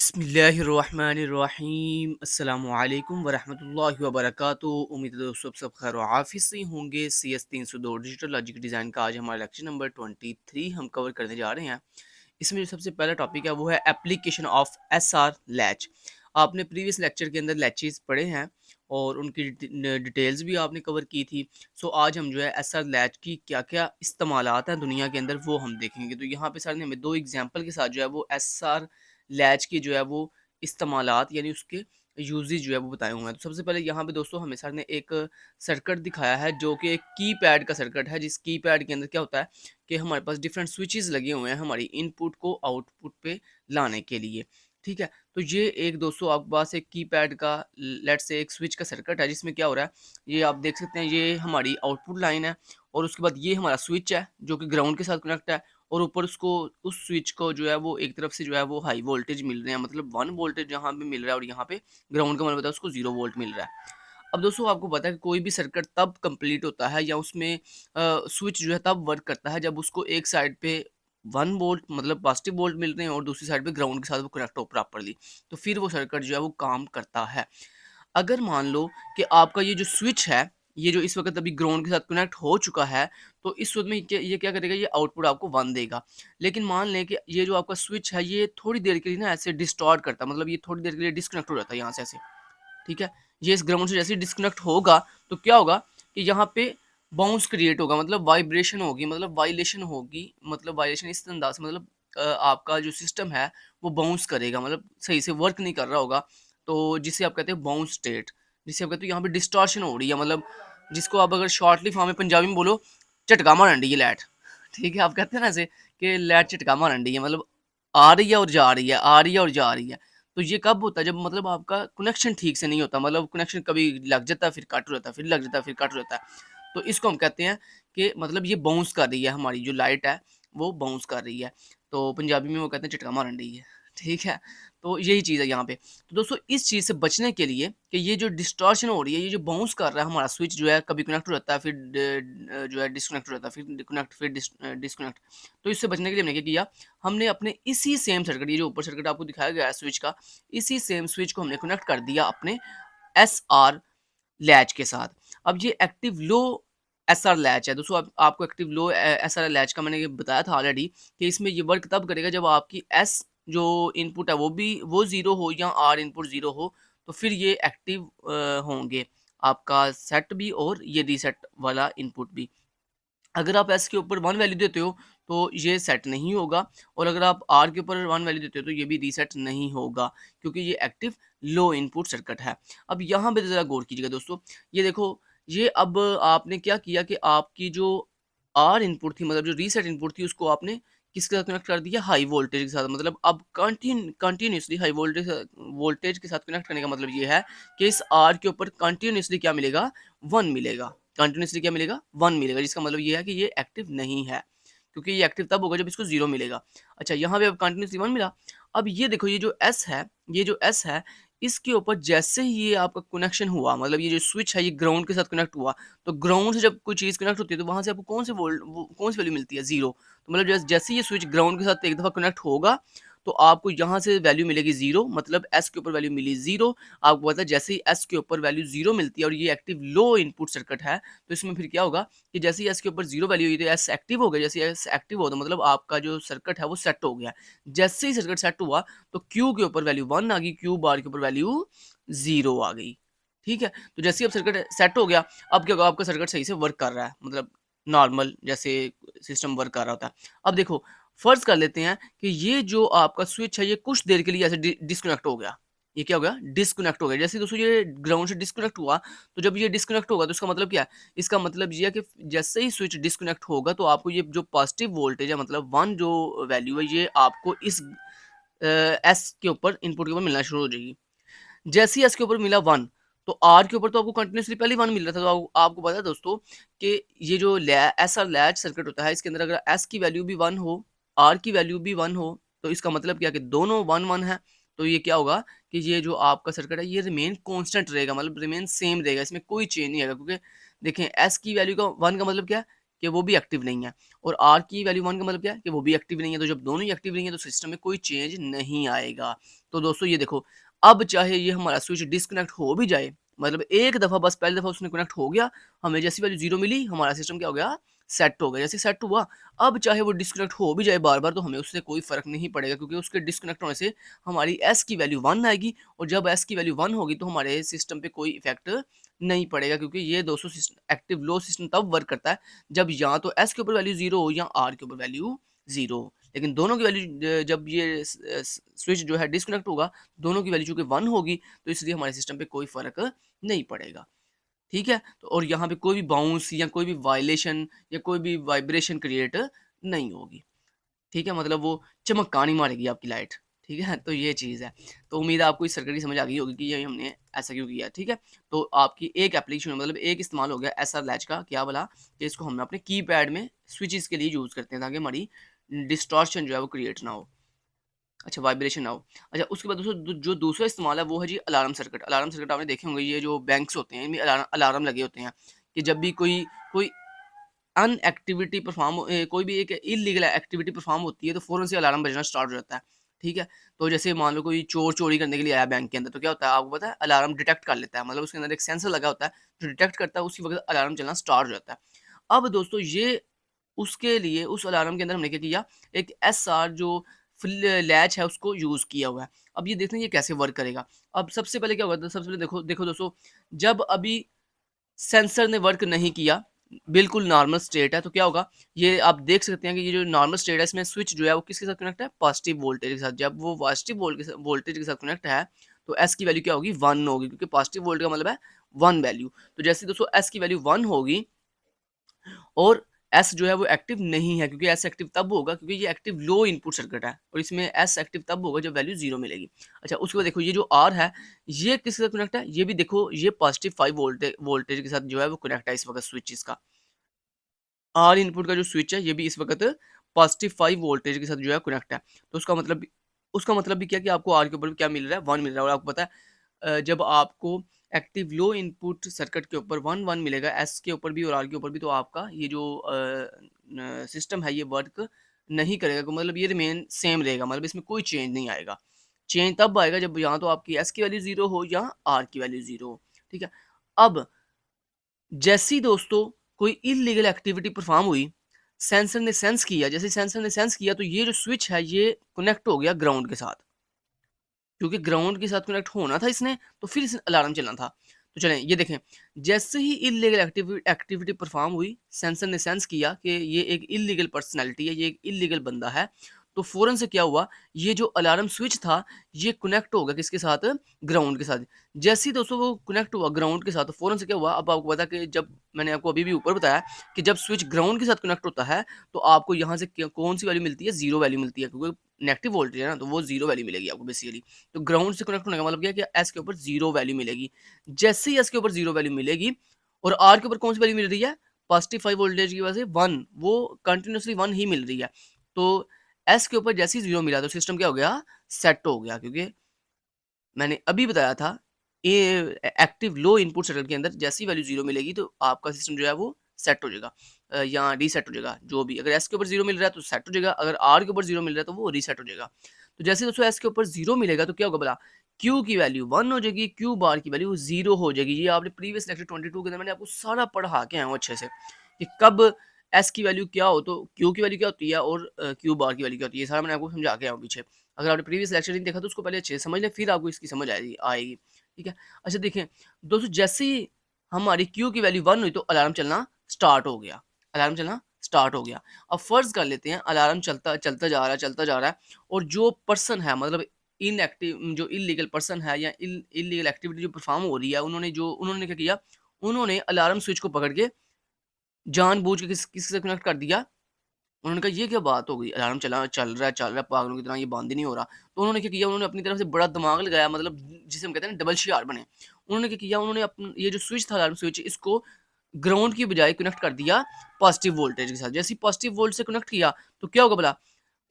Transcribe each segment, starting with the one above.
बिस्मिल्लाहिर्रहमानिर्रहीम अस्सलामुअलैकुम वरहमतुल्लाहि वबरकातुहू। उम्मीद है दोस्तों सब खैर आफिस से होंगे। CS 302 डिजिटल लॉजिक डिज़ाइन का आज हमारा लेक्चर नंबर 23 हम कवर करने जा रहे हैं। इसमें जो सबसे पहला टॉपिक है वो है एप्लीकेशन ऑफ SR लैच। आपने प्रीवियस लेक्चर के अंदर लैचेस पढ़े हैं और उनकी डिटेल्स भी आपने कवर की थी। सो आज हम जो है SR लैच की क्या क्या इस्तेमालात हैं दुनिया के अंदर वो हम देखेंगे। तो यहाँ पे सर ने हमें दो एग्जांपल के साथ जो है वो SR लैच की जो है वो इस्तेमालात यानी उसके यूजेज जो है वो बताए हुए हैं। तो सबसे पहले यहाँ पे दोस्तों हमें सर ने एक सर्किट दिखाया है जो कि एक कीपैड का सर्किट है, जिस कीपैड के अंदर क्या होता है कि हमारे पास डिफरेंट स्विचेस लगे हुए हैं हमारी इनपुट को आउटपुट पे लाने के लिए। ठीक है, तो ये एक दोस्तों आपके पास एक कीपैड का लेट से एक स्विच का सर्किट है जिसमें क्या हो रहा है, ये आप देख सकते हैं, ये हमारी आउटपुट लाइन है और उसके बाद ये हमारा स्विच है जो कि ग्राउंड के साथ कनेक्ट है और ऊपर उसको उस स्विच को जो है वो एक तरफ से जो है वो हाई वोल्टेज मिल रहे हैं, मतलब 1 वोल्टेज यहाँ पे मिल रहा है और यहाँ पे ग्राउंड का मतलब होता है उसको 0 वोल्ट मिल रहा है। अब दोस्तों आपको पता है कि कोई भी सर्किट तब कंप्लीट होता है या उसमें स्विच जो है तब वर्क करता है जब उसको एक साइड पे 1 वोल्ट मतलब पॉजिटिव वोल्ट मिल रहे हैं और दूसरी साइड पे ग्राउंड के साथ वो कनेक्ट हो प्रॉपर्ली, तो फिर वो सर्किट जो है वो काम करता है। अगर मान लो कि आपका ये जो स्विच है, ये जो इस वक़्त अभी ग्राउंड के साथ कनेक्ट हो चुका है, तो इस वक़्त में ये क्या करेगा, ये आउटपुट आपको 1 देगा। लेकिन मान लें कि ये जो आपका स्विच है, ये थोड़ी देर के लिए ना ऐसे डिस्टॉर्ट करता है, मतलब ये थोड़ी देर के लिए डिस्कनेक्ट हो जाता है यहाँ से ऐसे, ठीक है? ये इस ग्राउंड से जैसे ही डिस्कनेक्ट होगा, तो क्या होगा कि यहाँ पे बाउंस क्रिएट होगा, मतलब वाइब्रेशन होगी, मतलब वाइलेशन होगी, मतलब वाइलेशन इस अंदाज़ से, मतलब आपका जो सिस्टम है, वो बाउंस करेगा, मतलब सही से वर्क नहीं कर रहा होगा। तो जिसे आप कहते हैं बाउंस स्टेट, जिसे आप कहते हो यहाँ पे डिस्टॉर्शन हो रही है, मतलब जिसको आप अगर शॉर्टली फॉर्म में पंजाबी में बोलो, झटका मारन डी है लैट। ठीक है, आप कहते हैं ना ऐसे कि लैट झटका मारन डी है, मतलब आ रही है और जा रही है, आ रही है और जा रही है। तो ये कब होता है, जब मतलब आपका कनेक्शन ठीक से नहीं होता, मतलब कनेक्शन कभी लग जाता है फिर कट हो जाता है, फिर लग जाता है फिर कट हो जाता है। तो इसको हम कहते हैं कि मतलब ये बाउंस कर रही है, हमारी जो लाइट है वो बाउंस कर रही है। तो पंजाबी में वो कहते हैं झटका मारन डी है। ठीक है, तो यही चीज़ है यहाँ पे। तो दोस्तों इस चीज़ से बचने के लिए कि ये जो डिस्टॉर्शन हो रही है, ये जो बाउंस कर रहा है हमारा स्विच जो है, कभी कनेक्ट हो जाता है फिर जो है डिस्कनेक्ट हो जाता है, फिर कनेक्ट फिर डिस्कनेक्ट। तो इससे बचने के लिए हमने क्या किया, हमने अपने इसी सेम सर्किट, ये जो ऊपर सर्किट आपको दिखाया गया है स्विच का, इसी सेम स्विच को हमने कनेक्ट कर दिया अपने SR लैच के साथ। अब ये एक्टिव लो SR लैच है दोस्तों। आपको एक्टिव लो SR लैच का मैंने ये बताया था ऑलरेडी कि इसमें ये वर्क तब करेगा जब आपकी S जो इनपुट है वो 0 हो या R इनपुट 0 हो, तो फिर ये एक्टिव होंगे, आपका सेट भी और ये रीसेट वाला इनपुट भी। अगर आप S के ऊपर 1 वैल्यू देते हो तो ये सेट नहीं होगा और अगर आप R के ऊपर 1 वैल्यू देते हो तो ये भी रीसेट नहीं होगा, क्योंकि ये एक्टिव लो इनपुट सर्किट है। अब यहाँ पे ज़रा गौर कीजिएगा दोस्तों, ये देखो, ये अब आपने क्या किया कि आपकी जो R इनपुट थी, मतलब जो रीसेट इनपुट थी, उसको आपने किसके साथ कनेक्ट कर दिया, हाई वोल्टेज के साथ। मतलब अब कंटिन्यूसली हाई वोल्टेज के साथ कनेक्ट करने का मतलब ये है कि इस R के ऊपर कंटिन्यूसली क्या मिलेगा, 1 मिलेगा। कंटिन्यूसली क्या मिलेगा, 1 मिलेगा, जिसका मतलब ये है कि ये एक्टिव नहीं है, क्योंकि ये एक्टिव तब होगा जब इसको 0 मिलेगा। अच्छा, यहाँ पे अब कंटिन्यूसली 1 मिला। अब ये देखो, ये जो S है, ये जो S है, इसके ऊपर जैसे ही ये आपका कनेक्शन हुआ, मतलब ये जो स्विच है ये ग्राउंड के साथ कनेक्ट हुआ, तो ग्राउंड से जब कोई चीज़ कनेक्ट होती है तो वहाँ से आपको कौन सी वैल्यू मिलती है, 0। तो मतलब जैसे ही ये स्विच ग्राउंड के साथ एक दफ़ा कनेक्ट होगा, तो आपको यहाँ से वैल्यू मिलेगी 0, मतलब S के ऊपर वैल्यू मिली 0। आपको पता है जैसे ही S के ऊपर वैल्यू 0 मिलती है और ये एक्टिव लो इनपुट सर्किट है, तो इसमें फिर क्या होगा कि जैसे ही S के ऊपर 0 वैल्यू हुई तो S एक्टिव हो गया। जैसे ही S एक्टिव हो तो मतलब आपका जो सर्किट है वो सेट हो गया। जैसे ही सर्किट सेट हुआ तो Q के ऊपर वैल्यू 1 आ गई, Q बार के ऊपर वैल्यू 0 आ गई। ठीक है, तो जैसे ही अब सर्किट सेट हो गया, अब क्या होगा, आपका सर्किट सही से वर्क कर रहा है, मतलब नॉर्मल जैसे सिस्टम वर्क कर रहा होता है। अब देखो, फर्ज कर लेते हैं कि ये जो आपका स्विच है ये कुछ देर के लिए ऐसे डिस्कनेक्ट हो गया। ये क्या हो गया, डिस्कनेक्ट हो गया। जैसे दोस्तों ये ग्राउंड से डिस्कनेक्ट हुआ, तो जब ये डिस्कनेक्ट होगा तो इसका मतलब क्या है, इसका मतलब ये है कि जैसे ही स्विच डिस्कनेक्ट होगा तो आपको ये जो पॉजिटिव वोल्टेज है, मतलब 1 जो वैल्यू है, ये आपको इस एस के ऊपर इनपुट के ऊपर मिलना शुरू हो जाएगी। जैसे ही एस के ऊपर मिला 1, तो आर के ऊपर तो आपको कंटिन्यूसली पहले ही 1 मिल रहा था। तो आपको पता है दोस्तों कि ये जो ऐसा लैच सर्किट होता है, इसके अंदर अगर एस की वैल्यू भी 1 हो, आर की वैल्यू भी 1 हो, तो इसका मतलब क्या कि दोनों 1 1 है। तो ये क्या होगा कि ये जो आपका सर्किट है ये रिमेन कांस्टेंट रहेगा, मतलब रिमेन सेम रहेगा, इसमें कोई चेंज नहीं आएगा। क्योंकि देखें, एस की वैल्यू का 1 का मतलब क्या है कि वो भी एक्टिव नहीं है, और आर की वैल्यू 1 का मतलब क्या है कि वो भी एक्टिव नहीं है। तो जब दोनों ही एक्टिव नहीं है तो सिस्टम में कोई चेंज नहीं आएगा। तो दोस्तों ये देखो, अब चाहे ये हमारा स्विच डिस्कनेक्ट हो भी जाए, मतलब एक दफ़ा बस पहली दफ़ा उसने कनेक्ट हो गया, हमें जैसी वैल्यू 0 मिली, हमारा सिस्टम क्या हो गया, सेट हो गया। जैसे सेट हुआ, अब चाहे वो डिस्कनेक्ट हो भी जाए बार-बार तो हमें उससे कोई फ़र्क नहीं पड़ेगा, क्योंकि उसके डिस्कनेक्ट होने से हमारी एस की वैल्यू 1 आएगी, और जब एस की वैल्यू 1 होगी तो हमारे सिस्टम पे कोई इफ़ेक्ट नहीं पड़ेगा, क्योंकि ये दोस्तों एक्टिव लो सिस्टम तब वर्क करता है जब या तो एस के ऊपर वैल्यू 0 हो या आर के ऊपर वैल्यू 0 हो। लेकिन दोनों की वैल्यू जब ये स्विच जो है डिस्कनेक्ट होगा, दोनों की वैल्यू चूँकि 1 होगी, तो इसलिए हमारे सिस्टम पे कोई फ़र्क नहीं पड़ेगा। ठीक है? तो और यहाँ पे कोई भी बाउंस या कोई भी वाइलेशन या कोई भी वाइब्रेशन क्रिएट नहीं होगी। ठीक है? मतलब वो चमकता नहीं मारेगी आपकी लाइट। ठीक है? तो ये चीज़ है। तो उम्मीद है आपको इस सर्किट की समझ आ गई होगी कि ये हमने ऐसा क्यों किया। ठीक है? तो आपकी एक एप्लीकेशन मतलब एक इस्तेमाल हो गया एसआर लैच का, क्या बोला कि इसको हम अपने कीपैड में स्विचेस के लिए यूज़ करते हैं, ताकि हमारी डिस्टॉर्शन जो है वो क्रिएट ना हो। अच्छा, वाइब्रेशन ना हो। अच्छा, उसके बाद दोस्तों जो दूसरा इस्तेमाल है वो है जी अलार्म सर्किट। अलार्म सर्किट आपने देखे होंगे, ये जो बैंक्स होते हैं इनमें अलार्म लगे होते हैं कि जब भी कोई कोई अनएक्टिविटी कोई भी एक इल्लीगल एक्टिविटी परफॉर्म होती है तो फ़ौरन से अलार्म बजना स्टार्ट हो जाता है। ठीक है? तो जैसे मान लो कोई चोर चोरी करने के लिए आया बैंक के अंदर, तो क्या होता है आपको पता है, अलार्म डिटेक्ट कर लेता है। मतलब उसके अंदर एक सेंसर लगा होता है जो डिटेक्ट करता है, उसी वक़्त अलार्म चलना स्टार्ट हो जाता है। अब दोस्तों ये उसके लिए उस अलार्म के अंदर हमने क्या किया, एक एसआर जो फ़िल लैच है उसको यूज़ किया हुआ है। अब ये देखते हैं ये कैसे वर्क करेगा। अब सबसे पहले क्या होगा, सबसे पहले देखो देखो दोस्तों, जब अभी सेंसर ने वर्क नहीं किया, बिल्कुल नॉर्मल स्टेट है, तो क्या होगा, ये आप देख सकते हैं कि ये जो नॉर्मल स्टेट है इसमें स्विच जो है वो किसके साथ कनेक्ट है, पॉजिटिव वोल्टेज के साथ। जब वो पॉजिटिव वोल्टेज के साथ कनेक्ट है, तो एस की वैल्यू क्या होगी, 1 होगी, क्योंकि पॉजिटिव वोल्ट का मतलब है 1 वैल्यू। तो जैसे दोस्तों एस की वैल्यू 1 होगी और एस जो है वो एक्टिव नहीं है, क्योंकि एस एक्टिव तब होगा क्योंकि ये एक्टिव लो इनपुट सर्किट है, और इसमें एस एक्टिव तब होगा जब वैल्यू 0 मिलेगी। अच्छा, उसके बाद देखो ये जो आर है, ये किसके साथ कनेक्ट है, ये भी देखो ये पॉजिटिव 5 वोल्टेज के साथ जो है वो कनेक्ट है इस वक्त स्विच इसका। आर इनपुट का जो स्विच है ये भी इस वक्त पॉजिटिव 5 वोल्टेज के साथ जो है कनेक्ट है। तो उसका मतलब भी क्या कि आपको आर के ऊपर भी क्या मिल रहा है, 1 मिल रहा है। और आपको पता है जब आपको एक्टिव लो इनपुट सर्किट के ऊपर 1 मिलेगा, एस के ऊपर भी और आर के ऊपर भी, तो आपका ये जो सिस्टम है ये वर्क नहीं करेगा। तो मतलब ये रिमेन सेम रहेगा, मतलब इसमें कोई चेंज नहीं आएगा। चेंज तब आएगा जब यहाँ तो आपकी एस की वैल्यू 0 हो या आर की वैल्यू 0 हो। ठीक है? अब जैसे ही दोस्तों कोई इल्लीगल एक्टिविटी परफॉर्म हुई, सेंसर ने सेंस किया, जैसे सेंसर ने सेंस किया तो ये जो स्विच है ये कनेक्ट हो गया ग्राउंड के साथ। क्योंकि ग्राउंड के साथ कनेक्ट होना था इसने, तो फिर इस अलार्म चलना था। तो चलें ये देखें, जैसे ही इल्लीगल एक्टिविटी परफॉर्म हुई, सेंसर ने सेंस किया कि ये एक इल्लीगल पर्सनैलिटी है, ये एक इल्लीगल बंदा है, तो फ़ौरन से क्या हुआ, ये जो अलार्म स्विच था, ये कनेक्ट हो गया किसके साथ? ग्राउंड के साथ। जैसे ही दोस्तों वो कनेक्ट हुआ ग्राउंड के साथ, तो फ़ौरन से क्या हुआ, अब आपको पता है कि जब मैंने आपको अभी भी ऊपर बताया कि जब स्विच ग्राउंड के साथ कनेक्ट होता है, तो आपको यहाँ से कौन-सी वैल्यू मिलती है? 0 वैल्यू मिलती है, क्योंकि नेगेटिव वोल्टेज है ना, तो वो 0 वैल्यू मिलेगी आपको बेसिकली। तो ग्राउंड से कनेक्ट होने का मतलब क्या है कि एस के ऊपर 0 वैल्यू मिलेगी। जैसे ही एस के ऊपर 0 वैल्यू मिलेगी और आर के ऊपर कौन सी वैल्यू मिल रही है, पॉजिटिव 5 वोल्टेज की वजह से 1, वो कंटिन्यूअसली 1 ही मिल रही है। तो एस के ऊपर जैसे ही 0 मिला तो सिस्टम क्या हो गया, सेट हो गया, क्योंकि मैंने अभी बताया था ये एक्टिव लो इनपुट सर्किट के अंदर जैसी वैल्यू 0 मिलेगी तो आपका सिस्टम जो है वो सेट हो जाएगा, या रीसेट हो जाएगा, जो भी। अगर एस के ऊपर 0 मिल रहा है तो सेट हो जाएगा, अगर आर के ऊपर 0 मिल रहा है तो वो रीसेट हो जाएगा। तो जैसे दोस्तों एस के ऊपर 0 मिलेगा तो क्या होगा भला, क्यू की वैल्यू 1 हो जाएगी, क्यू बार की वैल्यू 0 हो जाएगी। ये आपने प्रीवियस लेक्चर 22 के अंदर मैंने आपको सारा पढ़ा के आया हूँ अच्छे से कि कब एस की वैल्यू क्या हो तो क्यू की वैल्यू क्या होती है और क्यू बार की वैल्यू क्या होती है, ये सारा मैंने आपको समझा के आया हूँ पीछे। अगर आपने प्रीवियस लेक्चर नहीं देखा तो उसको पहले अच्छे से समझ लें, फिर आपको इसकी समझ आएगी। ठीक है? अच्छा देखें दोस्तों, जैसे ही हमारी क्यू की वैल्यू 1 हुई तो अलार्म चलना स्टार्ट हो गया। अलार्म चलना स्टार्ट हो गया। अब फ़र्ज़ कर लेते हैं अलार्म चलता चलता जा रहा है, चलता जा रहा है, और जो पर्सन है मतलब इनएक्टिव जो इल्लीगल पर्सन है या इल्लीगल एक्टिविटी जो परफ़ॉर्म हो रही है, उन्होंने क्या किया, उन्होंने अलार्म स्विच को पकड़ के जानबूझ के किसी से कनेक्ट कर दिया। उन्होंने कहा ये क्या बात हो गई, अलार्म चल रहा है पागलों की तरह, ये बंद ही नहीं हो रहा। तो उन्होंने क्या किया, उन्होंने अपनी तरफ से बड़ा दिमाग लगाया, मतलब जिसे हम कहते हैं ना डबल होशियार बने। उन्होंने क्या किया, उन्होंने ये जो स्विच था अलार्म स्विच, इसको ग्राउंड की बजाय कनेक्ट कर दिया पॉजिटिव वोल्टेज के साथ। जैसे ही पॉजिटिव वोल्ट से कनेक्ट किया तो क्या होगा भला,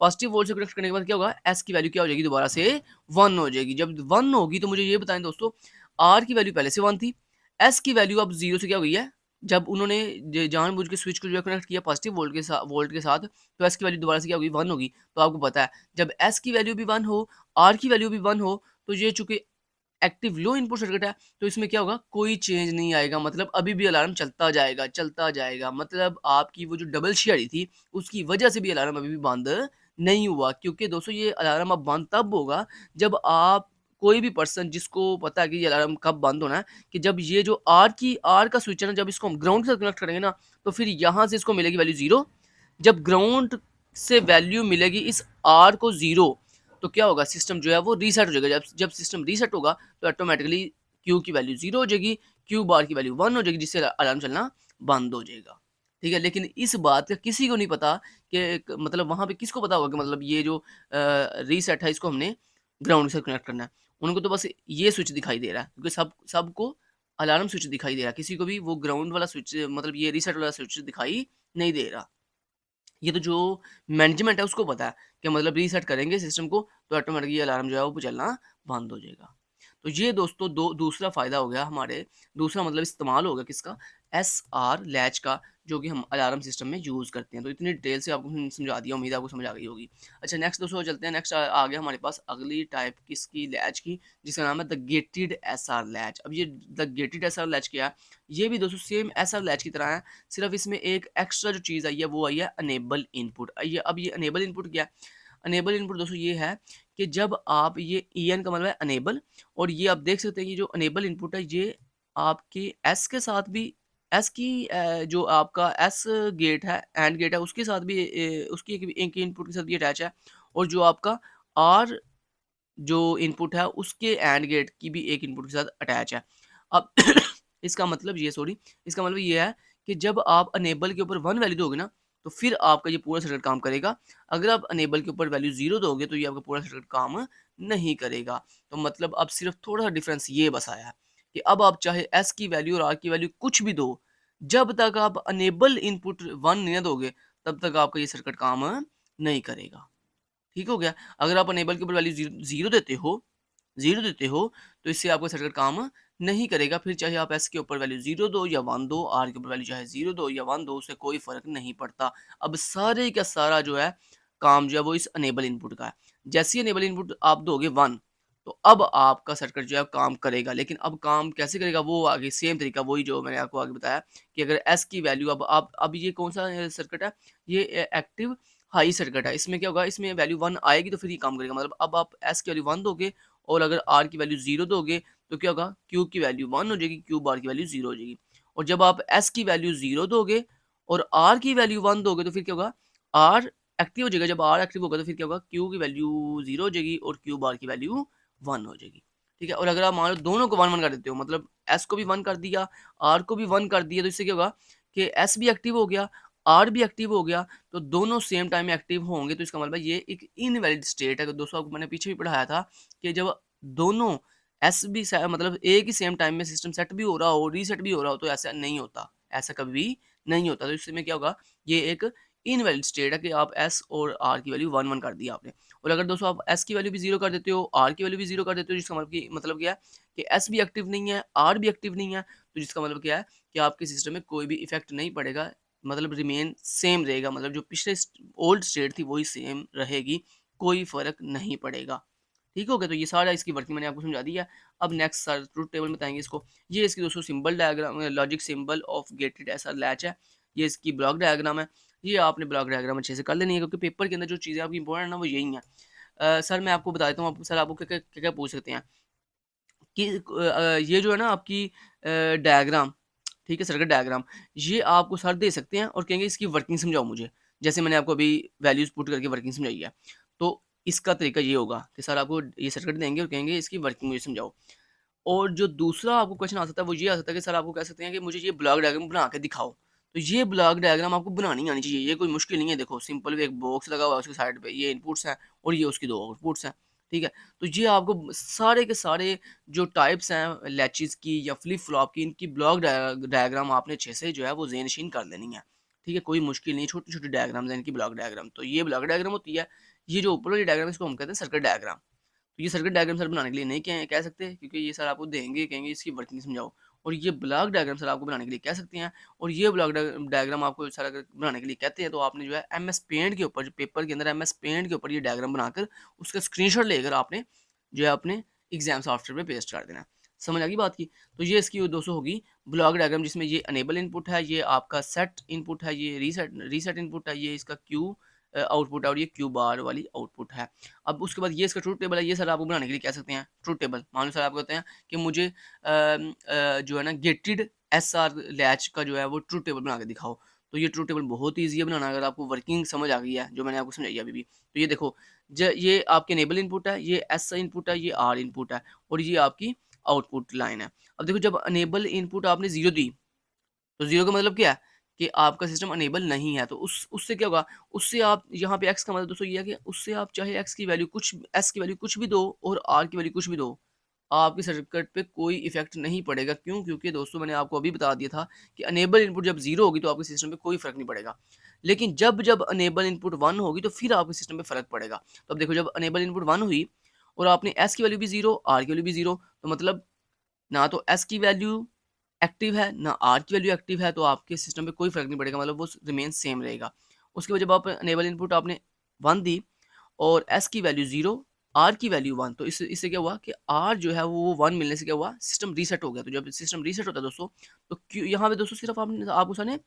पॉजिटिव वोल्ट से कनेक्ट करने के बाद क्या होगा, एस की वैल्यू क्या हो जाएगी, दोबारा से 1 हो जाएगी। जब 1 होगी तो मुझे ये बताएं दोस्तों, आर की वैल्यू पहले से 1 थी, एस की वैल्यू अब 0 से क्या हो गई है, जब उन्होंने जानबूझ के स्विच को जो है कनेक्ट किया पॉजिटिव वोल्ट के साथ, तो एस की वैल्यू दोबारा से क्या होगी, 1 होगी। तो आपको पता है जब एस की वैल्यू भी 1 हो, आर की वैल्यू भी 1 हो, तो ये चूँकि एक्टिव लो इनपुट सर्किट है, तो इसमें क्या होगा, कोई चेंज नहीं आएगा, मतलब अभी भी अलार्म चलता जाएगा, चलता जाएगा। मतलब आपकी वो जो डबल शेयरी थी, उसकी वजह से भी अलार्म अभी भी बंद नहीं हुआ, क्योंकि दोस्तों ये अलार्म अब बंद तब होगा जब आप कोई भी पर्सन जिसको पता है कि ये अलार्म कब बंद होना है, कि जब ये जो आर का स्विच है ना, जब इसको हम ग्राउंड के साथ कनेक्ट करेंगे ना, तो फिर यहाँ से इसको मिलेगी वैल्यू 0। जब ग्राउंड से वैल्यू मिलेगी इस आर को 0, तो क्या होगा, सिस्टम जो है वो रीसेट हो जाएगा। जब जब सिस्टम रीसेट होगा तो ऑटोमेटिकली क्यू की वैल्यू 0 हो जाएगी, क्यू बार की वैल्यू 1 हो जाएगी, जिससे अलार्म चलना बंद हो जाएगा। ठीक है, लेकिन इस बात का किसी को नहीं पता कि मतलब वहाँ पे किसको पता होगा कि मतलब ये जो रीसेट है इसको हमने ग्राउंड से कनेक्ट करना है। उनको तो बस ये स्विच दिखाई दे रहा है, क्योंकि सबको अलार्म स्विच दिखाई दे रहा है, किसी को भी वो ग्राउंड वाला स्विच मतलब ये रीसेट वाला स्विच दिखाई नहीं दे रहा। ये तो जो मैनेजमेंट है उसको पता है कि मतलब रीसेट करेंगे सिस्टम को तो ऑटोमेटिक ये अलार्म जो है वो चलना बंद हो जाएगा। तो ये दोस्तों दूसरा फ़ायदा हो गया हमारे, दूसरा मतलब इस्तेमाल हो गया किसका, एसआर लैच का, जो कि हम अलार्म सिस्टम में यूज़ करते हैं। तो इतनी डिटेल से आपको समझा दिया, उम्मीद है आपको समझ आ गई होगी। अच्छा नेक्स्ट दोस्तों चलते हैं, नेक्स्ट आ गया हमारे पास अगली टाइप किसकी लैच की, जिसका नाम है द गेटेड एसआर लैच। अब ये द गेटेड एसआर लैच क्या है, ये भी दोस्तों सेम एसआर लैच की तरह है, सिर्फ इसमें एक एक्स्ट्रा जो चीज़ आई है वो आई है अनेबल इनपुट। अब ये अनेबल इनपुट क्या है, अनेबल इनपुट दोस्तों ये है कि जब आप ये EN का मतलब है अनेबल, और ये आप देख सकते हैं कि जो अनेबल इनपुट है ये आपके एस के साथ भी, एस की जो आपका एस गेट है, एंड गेट है, उसके साथ भी उसकी एक इनपुट के साथ भी अटैच है, और जो आपका आर जो इनपुट है उसके एंड गेट की भी एक इनपुट के साथ अटैच है। अब इसका मतलब ये सॉरी इसका मतलब ये है कि जब आप अनेबल के ऊपर 1 वैल्यू दोगे ना, तो फिर आपका ये पूरा सर्किट काम करेगा। अगर आप अनेबल के ऊपर वैल्यू 0 दोगे तो ये आपका पूरा सर्किट काम नहीं करेगा। तो मतलब अब सिर्फ थोड़ा-सा डिफरेंस ये बस आया है कि अब आप चाहे एस की वैल्यू और आर की वैल्यू कुछ भी दो, जब तक आप अनेबल इनपुट 1 नहीं दोगे, तब तक आपका ये सर्किट काम नहीं करेगा। ठीक हो गया? अगर आप अनेबल के ऊपर वैल्यू 0 देते हो, तो इससे आपका सर्किट काम नहीं करेगा। फिर चाहे आप एस के ऊपर वैल्यू 0 दो या 1 दो, आर के ऊपर वैल्यू चाहे 0 दो या 1 दो, उससे कोई फ़र्क नहीं पड़ता। अब सारे का सारा जो है काम जो है वो इस अनेबल इनपुट का है। जैसे ही अनेबल इनपुट आप दोगे 1, तो अब आपका सर्किट जो है काम करेगा। लेकिन अब काम कैसे करेगा वो आगे सेम तरीका वही जो मैंने आपको आगे बताया, कि अगर एस की वैल्यू अब ये कौन-सा सर्किट है? ये एक्टिव हाई सर्किट है। इसमें क्या होगा, इसमें वैल्यू 1 आएगी तो फिर ये काम करेगा। मतलब अब आप एस की वैल्यू 1 दोगे और अगर आर की वैल्यू 0 दोगे, तो क्या होगा, क्यू की वैल्यू 1 हो जाएगी, क्यू बार की वैल्यू 0 हो जाएगी। और जब आप एस की वैल्यू 0 दोगे और आर की वैल्यू 1 दोगे, तो फिर क्या होगा, आर एक्टिव हो जाएगा। जब आर एक्टिव होगा तो फिर क्या होगा, क्यू की वैल्यू 0 हो जाएगी और क्यू बार की वैल्यू 1 हो जाएगी। ठीक है? और अगर आप मान लो दोनों को 1-1 कर देते हो, मतलब एस को भी 1 कर दिया, आर को भी 1 कर दिया, तो इससे क्या होगा कि एस भी एक्टिव हो गया, आर भी एक्टिव हो गया, तो दोनों सेम टाइम में एक्टिव होंगे, तो इसका मतलब ये एक इनवैलिड स्टेट है। दोस्तों आपको मैंने पीछे भी पढ़ाया था कि जब दोनों एस भी मतलब एक ही सेम टाइम में सिस्टम सेट भी हो रहा हो, रीसेट भी हो रहा हो, तो ऐसा नहीं होता, ऐसा कभी भी नहीं होता। तो इसमें क्या होगा, ये एक इनवैलिड स्टेट है कि आप एस और आर की वैल्यू 1-1 कर दिया आपने। और अगर दोस्तों आप एस की वैल्यू भी 0 कर देते हो, आर की वैल्यू भी 0 कर देते हो, जिसका मतलब क्या है कि एस भी एक्टिव नहीं है, आर भी एक्टिव नहीं है, तो जिसका मतलब क्या है कि आपके सिस्टम में कोई भी इफेक्ट नहीं पड़ेगा, मतलब रिमेन सेम रहेगा, मतलब जो पिछले ओल्ड स्टेट थी वही सेम रहेगी, कोई फ़र्क नहीं पड़ेगा। ठीक हो गया? तो ये सारा इसकी वर्किंग मैंने आपको समझा दी है। अब नेक्स्ट सर ट्रुथ टेबल बताएँगे इसको। ये इसकी दोस्तों symbol diagram, logic symbol of gated ऐसा लैच है। ये इसकी ब्लॉक डायग्राम है। ये आपने ब्लॉक डायग्राम अच्छे से कर लेनी है, क्योंकि पेपर के अंदर जो चीज़ें आपकी इंपॉर्टेंट है ना वो यही हैं। सर मैं आपको बता देता हूँ, आप सर आपको क्या-क्या पूछ सकते हैं कि ये जो है ना आपकी डायग्राम, ठीक है, सर्किट डायग्राम, ये आपको सर दे सकते हैं और कहेंगे इसकी वर्किंग समझाओ मुझे। जैसे मैंने आपको अभी वैल्यूज़ पुट करके वर्किंग समझाई है। तो इसका तरीका ये होगा कि सर आपको ये सर्किट देंगे और कहेंगे इसकी वर्किंग मुझे समझाओ। और जो दूसरा आपको क्वेश्चन आ सकता है वो ये आ सकता है कि सर आपको कह सकते हैं कि मुझे ये ब्लॉक डायग्राम बना के दिखाओ। तो ये ब्लॉक डायग्राम आपको बनानी आनी चाहिए, ये कोई मुश्किल नहीं है। देखो सिंपल एक बॉक्स लगा हुआ है, उसकी साइड पे ये इनपुट्स हैं और ये उसकी 2 आउटपुट्स हैं, ठीक है? तो ये आपको सारे के सारे जो टाइप्स हैं लैचेज़ की या फ्लिप फ्लॉप की, इनकी ब्लॉक डायग्राम आपने अच्छे से जो है वो ज़हन-नशीन कर लेनी है, ठीक है? कोई मुश्किल नहीं, छोटी-छोटी डायग्राम्स हैं इनकी ब्लॉक डायग्राम। तो ये ब्लॉक डायग्राम होती है, ये जो ऊपर वाली डायग्राम है इसको हम कहते हैं सर्किट डायग्राम। तो ये सर्किट डायग्राम सर बनाने के लिए नहीं कह कह सकते, क्योंकि ये सर आपको देंगे, कहेंगे इसकी वर्किंग समझाओ। और ये ब्लॉक डायग्राम सर आपको बनाने के लिए कह सकते हैं। और ये ब्लॉक डायग्राम आपको सर अगर बनाने के लिए कहते हैं तो आपने जो है एमएस पेंट के ऊपर, जो पेपर के अंदर एमएस पेंट के ऊपर ये डायग्राम बनाकर उसका स्क्रीनशॉट लेकर आपने जो है अपने एग्जाम सॉफ्टवेयर पे पेस्ट कर देना है। समझ आ गई बात की? तो ये इसकी दोस्तों होगी ब्लॉक डायग्राम, जिसमें ये अनेबल इनपुट है, ये आपका सेट इनपुट है, ये रीसेट इनपुट है, ये इसका क्यू आउटपुट है, और ये क्यू बार वाली आउटपुट है। अब उसके बाद ये इसका ट्रूथ टेबल है। ये सर आपको बनाने के लिए कह सकते हैं ट्रूथ टेबल। मान लो सर आपको कहते हैं कि मुझे जो है ना गेटेड एसआर लैच का जो है वो ट्रूथ टेबल बना के दिखाओ। तो ये ट्रूथ टेबल बहुत ईजी है बनाना, अगर आपको वर्किंग समझ आ गई है जो मैंने आपको समझाई अभी भी। तो ये देखो, ये आपके इनेबल इनपुट है, ये एस इनपुट है, ये आर इनपुट है, और ये आपकी आउटपुट लाइन है। अब देखो, जब अनेबल इनपुट आपने 0 दी, तो 0 का मतलब क्या है कि आपका सिस्टम अनेबल नहीं है। तो उससे क्या होगा, उससे आप यहाँ पे x का मतलब दोस्तों ये है कि उससे आप चाहे x की वैल्यू कुछ, s की वैल्यू कुछ भी दो और r की वैल्यू कुछ भी दो, आपके सर्किट पे कोई इफेक्ट नहीं पड़ेगा। क्यों? क्योंकि दोस्तों मैंने आपको अभी बता दिया था कि अनेबल इनपुट जब 0 होगी तो आपके सिस्टम पे कोई फर्क नहीं पड़ेगा। लेकिन जब जब अनेबल इनपुट 1 होगी तो फिर आपके सिस्टम पे फर्क पड़ेगा। तो अब देखो, जब अनेबल इनपुट 1 हुई और आपने s की वैल्यू भी 0, r की वैल्यू भी 0, तो मतलब ना तो s की वैल्यू एक्टिव है ना आर की वैल्यू एक्टिव है, तो आपके सिस्टम पे कोई फर्क नहीं पड़ेगा, मतलब वो रिमेन सेम रहेगा। उसके बाद जब आप अनेबल इनपुट आपने 1 दी और एस की वैल्यू 0, आर की वैल्यू 1, तो इससे क्या हुआ कि आर जो है वो 1 मिलने से क्या हुआ, सिस्टम रीसेट हो गया। तो जब सिस्टम रीसेट होता है दोस्तों, तो क्यू यहाँ पे दोस्तों सिर्फ आपने आपको सामने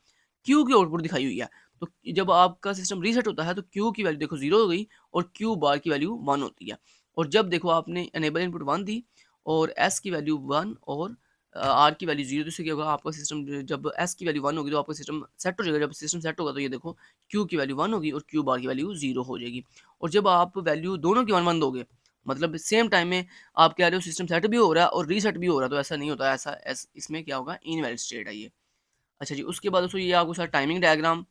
क्यू की आउटपुट दिखाई हुई है। तो जब आपका सिस्टम रीसेट होता है तो क्यू की वैल्यू देखो 0 हो गई और क्यू बार की वैल्यू 1 होती है। और जब देखो आपने अनेबल इनपुट 1 दी और एस की वैल्यू 1 और आर की वैल्यू 0, तो इससे क्या होगा, आपका सिस्टम जब एस की वैल्यू 1 होगी तो आपका सिस्टम सेट हो जाएगा। जब सिस्टम सेट होगा तो ये देखो क्यू की वैल्यू 1 होगी और क्यू बार की वैल्यू 0 हो जाएगी। और जब आप वैल्यू दोनों की 1 1 दोगे, मतलब सेम टाइम में आप कह रहे हो सिस्टम सेट भी हो रहा है और रीसेट भी हो रहा है, तो ऐसा नहीं होता। इसमें क्या होगा, इनवैलिड स्टेट है ये। अच्छा जी, उसके बाद दोस्तों ये आपको सर टाइमिंग डायग्राम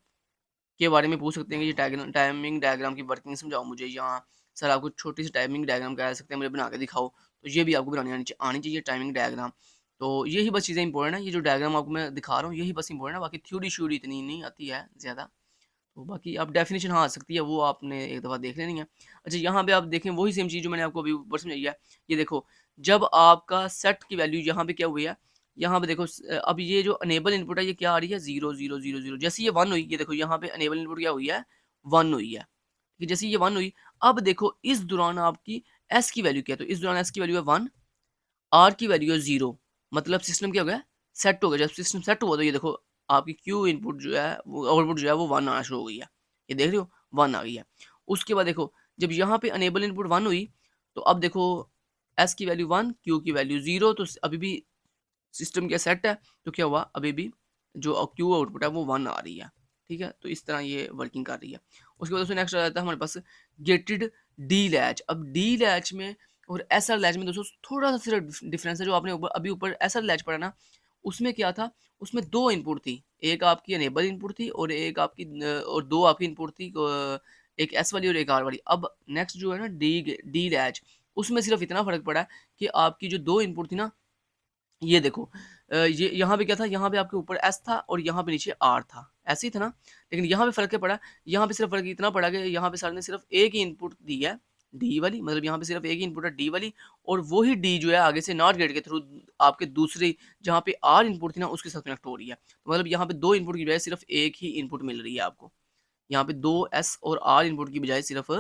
के बारे में पूछ सकते हैं कि ये टाइमिंग डायग्राम की वर्किंग समझाओ मुझे। यहाँ सर आपको छोटी सी टाइमिंग डायग्राम कह सकते हैं, मुझे बना के दिखाओ। तो ये भी आपको बनानी आनी चाहिए टाइमिंग डायग्राम। तो यही बस चीज़ें इंपॉर्टेंट है, ये जो डायग्राम आपको मैं दिखा रहा हूँ यही बस इंपॉर्टेंट है, बाकी थ्योरी श्योरी इतनी नहीं आती है ज़्यादा। तो बाकी आप डेफिनेशन हाँ आ सकती है, वो आपने एक दफ़ा देख लेनी है। अच्छा, यहाँ पे आप देखें वही सेम चीज़ जो मैंने आपको अभी ऊपर समझाई है। ये देखो, जब आपका सेट की वैल्यू यहाँ पे क्या हुई है, यहाँ पे देखो अब ये जो अनेबल इनपुट है ये क्या आ रही है, 0 0 0 0। जैसे ये 1 हुई, ये देखो यहाँ पे अनेबल इनपुट क्या हुई है, 1 हुई है। ठीक है, जैसे ये 1 हुई, अब देखो इस दौरान आपकी एस की वैल्यू क्या है, तो इस दौरान एस की वैल्यू है 1, आर की वैल्यू है 0। मतलब सिस्टम क्या हो गया, सेट हो गया। जब सिस्टम सेट हुआ तो ये देखो आपकी क्यू इनपुट जो है वो आउटपुट जो है वो 1 आना शुरू हो गई है। ये देख रहे हो, 1 आ गई है। उसके बाद देखो, जब यहाँ पे अनेबल इनपुट 1 हुई, तो अब देखो एस की वैल्यू 1, क्यू की वैल्यू 0, तो अभी भी सिस्टम क्या सेट है। तो क्या हुआ, अभी भी जो क्यू आउटपुट है वो 1 आ रही है। ठीक है, तो इस तरह ये वर्किंग कर रही है। उसके बाद दोस्तों नेक्स्ट आ जाता है हमारे पास गेटेड डी लैच। अब डी लैच में और एसआर लैच में दोस्तों थोड़ा सा सिर्फ डिफरेंस है। जो आपने अभी ऊपर एसआर लैच पढ़ा ना, उसमें क्या था, उसमें 2 इनपुट थी, एक आपकी अनेबल इनपुट थी और एक आपकी और 2 आपकी इनपुट थी, एक एस वाली और एक आर वाली। अब नेक्स्ट जो है ना डी डी लैच, उसमें सिर्फ इतना फ़र्क पड़ा है कि आपकी जो 2 इनपुट थी ना, ये देखो ये यहाँ पे क्या था, यहाँ पे आपके ऊपर एस था और यहाँ पे नीचे आर था, ऐसे ही था ना। लेकिन यहाँ पे फ़र्क क्या पड़ा, यहाँ पे सिर्फ फ़र्क इतना पड़ा कि यहाँ पे सर ने सिर्फ एक ही इनपुट दी है, डी वाली, मतलब यहाँ पे सिर्फ एक ही इनपुट है डी वाली, और वही डी जो है आगे से नॉट गेट के थ्रू आपके दूसरे जहाँ पे आर इनपुट थी ना उसके साथ कनेक्ट हो रही है। तो मतलब यहाँ पे 2 इनपुट की बजाय सिर्फ एक ही इनपुट मिल रही है आपको। यहाँ पे 2 एस और आर इनपुट की बजाय सिर्फ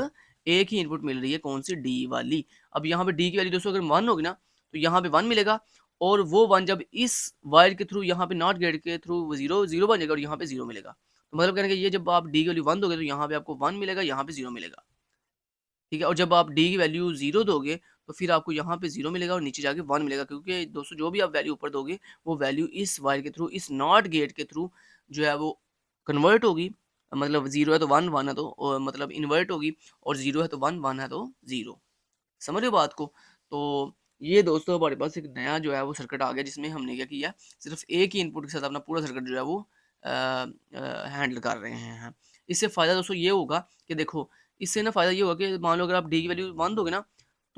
एक ही इनपुट मिल रही है, कौन सी, डी वाली। अब यहाँ पे डी की वैल्यू दोस्तों अगर 1 होगी ना, तो यहाँ पे 1 मिलेगा, और वो 1 जब इस वायर के थ्रू यहाँ पे नॉट गेट के थ्रू 0 0 बन जाएगा और यहाँ पे 0 मिलेगा। तो मतलब कहने का ये, जब आप डी की वैल्यू 1 दोगे तो यहाँ पे आपको 1 मिलेगा, यहाँ पे 0 मिलेगा। ठीक है, और जब आप डी की वैल्यू 0 दोगे तो फिर आपको यहाँ पे 0 मिलेगा और नीचे जाके 1 मिलेगा, क्योंकि दोस्तों जो भी आप वैल्यू ऊपर दोगे वो वैल्यू इस वायर के थ्रू, इस नॉट गेट के थ्रू जो है वो कन्वर्ट होगी। मतलब 0 है तो 1, 1 है तो मतलब इन्वर्ट होगी, और 0 है तो 1, 1 है तो 0। समझ रहे हो बात को? तो ये दोस्तों हमारे पास एक नया जो है वो सर्किट आ गया, जिसमें हमने क्या किया, सिर्फ एक ही इनपुट के साथ अपना पूरा सर्किट जो है वो हैंडल कर रहे हैं। इससे फ़ायदा दोस्तों ये होगा कि देखो, इससे ना फ़ायदा ये होगा कि मान लो अगर आप डी की वैल्यू 1 दोगे ना,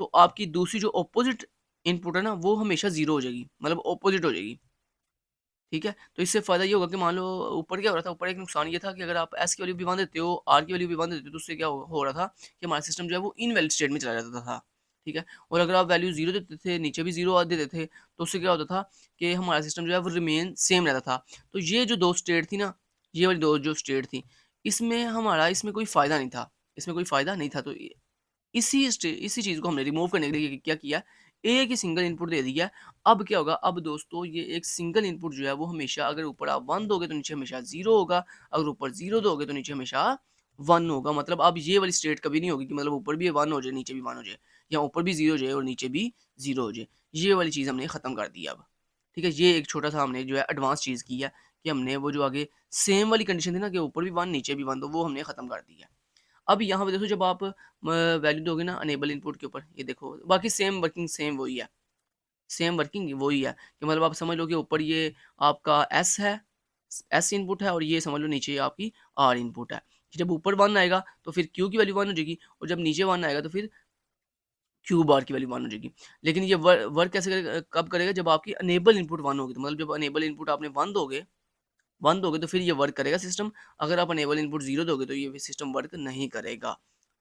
तो आपकी दूसरी जो अपोजिट इनपुट है ना वो हमेशा 0 हो जाएगी, मतलब अपोजिट हो जाएगी। ठीक है? तो इससे फ़ायदा ये होगा कि मान लो ऊपर क्या हो रहा था, ऊपर एक नुकसान ये था कि अगर आप एस की वैल्यू भी 1 देते हो, आर की वैल्यू भी 1 देते हो, तो उससे क्या हो रहा था कि हमारा सिस्टम जो है वो इनवैलिड स्टेट में चला जाता था। ठीक है। और अगर आप वैल्यू 0 देते थे, नीचे भी 0 देते थे, तो उससे क्या होता था कि हमारा सिस्टम जो है वो रिमेन सेम रहता था। तो ये जो 2 स्टेट थी ना, ये वाली 2 जो स्टेट थी, इसमें कोई फ़ायदा नहीं था, इसमें कोई फ़ायदा नहीं था। तो इसी चीज़ को हमने रिमूव करने के लिए क्या किया, एक ही सिंगल इनपुट दे दिया। अब क्या होगा, अब दोस्तों ये एक सिंगल इनपुट जो है वो हमेशा, अगर ऊपर आप 1 दोगे तो नीचे हमेशा 0 होगा, अगर ऊपर 0 दोगे तो नीचे हमेशा 1 होगा। मतलब अब ये वाली स्टेट कभी नहीं होगी कि मतलब ऊपर भी 1 हो जाए, नीचे भी 1 हो जाए, या ऊपर भी 0 हो जाए और नीचे भी 0 हो जाए। ये वाली चीज़ हमने ख़त्म कर दी अब। ठीक है, ये एक छोटा-सा हमने जो है एडवांस चीज़ की है कि हमने वो जो आगे सेम वाली कंडीशन थी ना कि ऊपर भी 1 नीचे भी 1, तो वो हमने ख़त्म कर दी है। अब यहाँ पे देखो, जब आप वैल्यू दोगे ना अनेबल इनपुट के ऊपर, ये देखो बाकी सेम वर्किंग सेम वही है, सेम वर्किंग वही है कि मतलब आप समझ लो कि ऊपर ये आपका एस है, एस इनपुट है, और ये समझ लो नीचे आपकी आर इनपुट है। जब ऊपर 1 आएगा तो फिर क्यू की वैल्यू 1 हो जाएगी, और जब नीचे 1 आएगा तो फिर क्यू बार की वैल्यू 1 हो जाएगी। लेकिन ये वर्क कैसे करेगा, कब करेगा, जब आपकी अनेबल इनपुट 1 होगी। तो मतलब जब अनेबल इनपुट आपने 1 दोगे तो फिर ये वर्क करेगा सिस्टम। अगर आप अनेबल इनपुट 0 दोगे तो ये सिस्टम वर्क नहीं करेगा।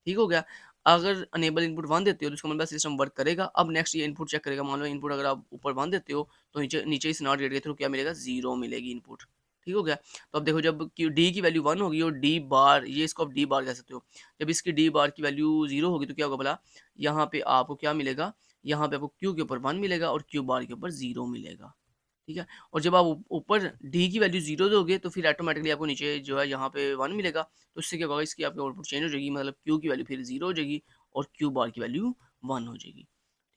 ठीक हो गया? अगर अनेबल इनपुट 1 देते हो तो इसका मतलब सिस्टम वर्क करेगा। अब नेक्स्ट ये इनपुट चेक करेगा। मान लो इनपुट अगर आप ऊपर 1 देते हो तो नीचे नीचे इस नॉट गेट के थ्रू क्या मिलेगा, 0 मिलेगी इनपुट। ठीक हो गया? तो अब देखो, जब डी की वैल्यू 1 होगी और डी बार, ये इसको आप डी बार कह सकते हो। जब इसकी डी बार की वैल्यू 0 होगी तो क्या होगा भला? यहाँ पे आपको क्या मिलेगा? यहाँ पे आपको क्यू के ऊपर 1 मिलेगा और क्यू बार के ऊपर 0 मिलेगा। ठीक है? और जब आप ऊपर डी की वैल्यू 0 दोगे तो फिर ऑटोमैटिकली आपको नीचे जो है यहाँ पे 1 मिलेगा। तो इससे क्या होगा, इसकी आपकी आउटपुट चेंज हो जाएगी, मतलब क्यू की वैल्यू फिर 0 हो जाएगी और क्यू बार की वैल्यू 1 हो जाएगी।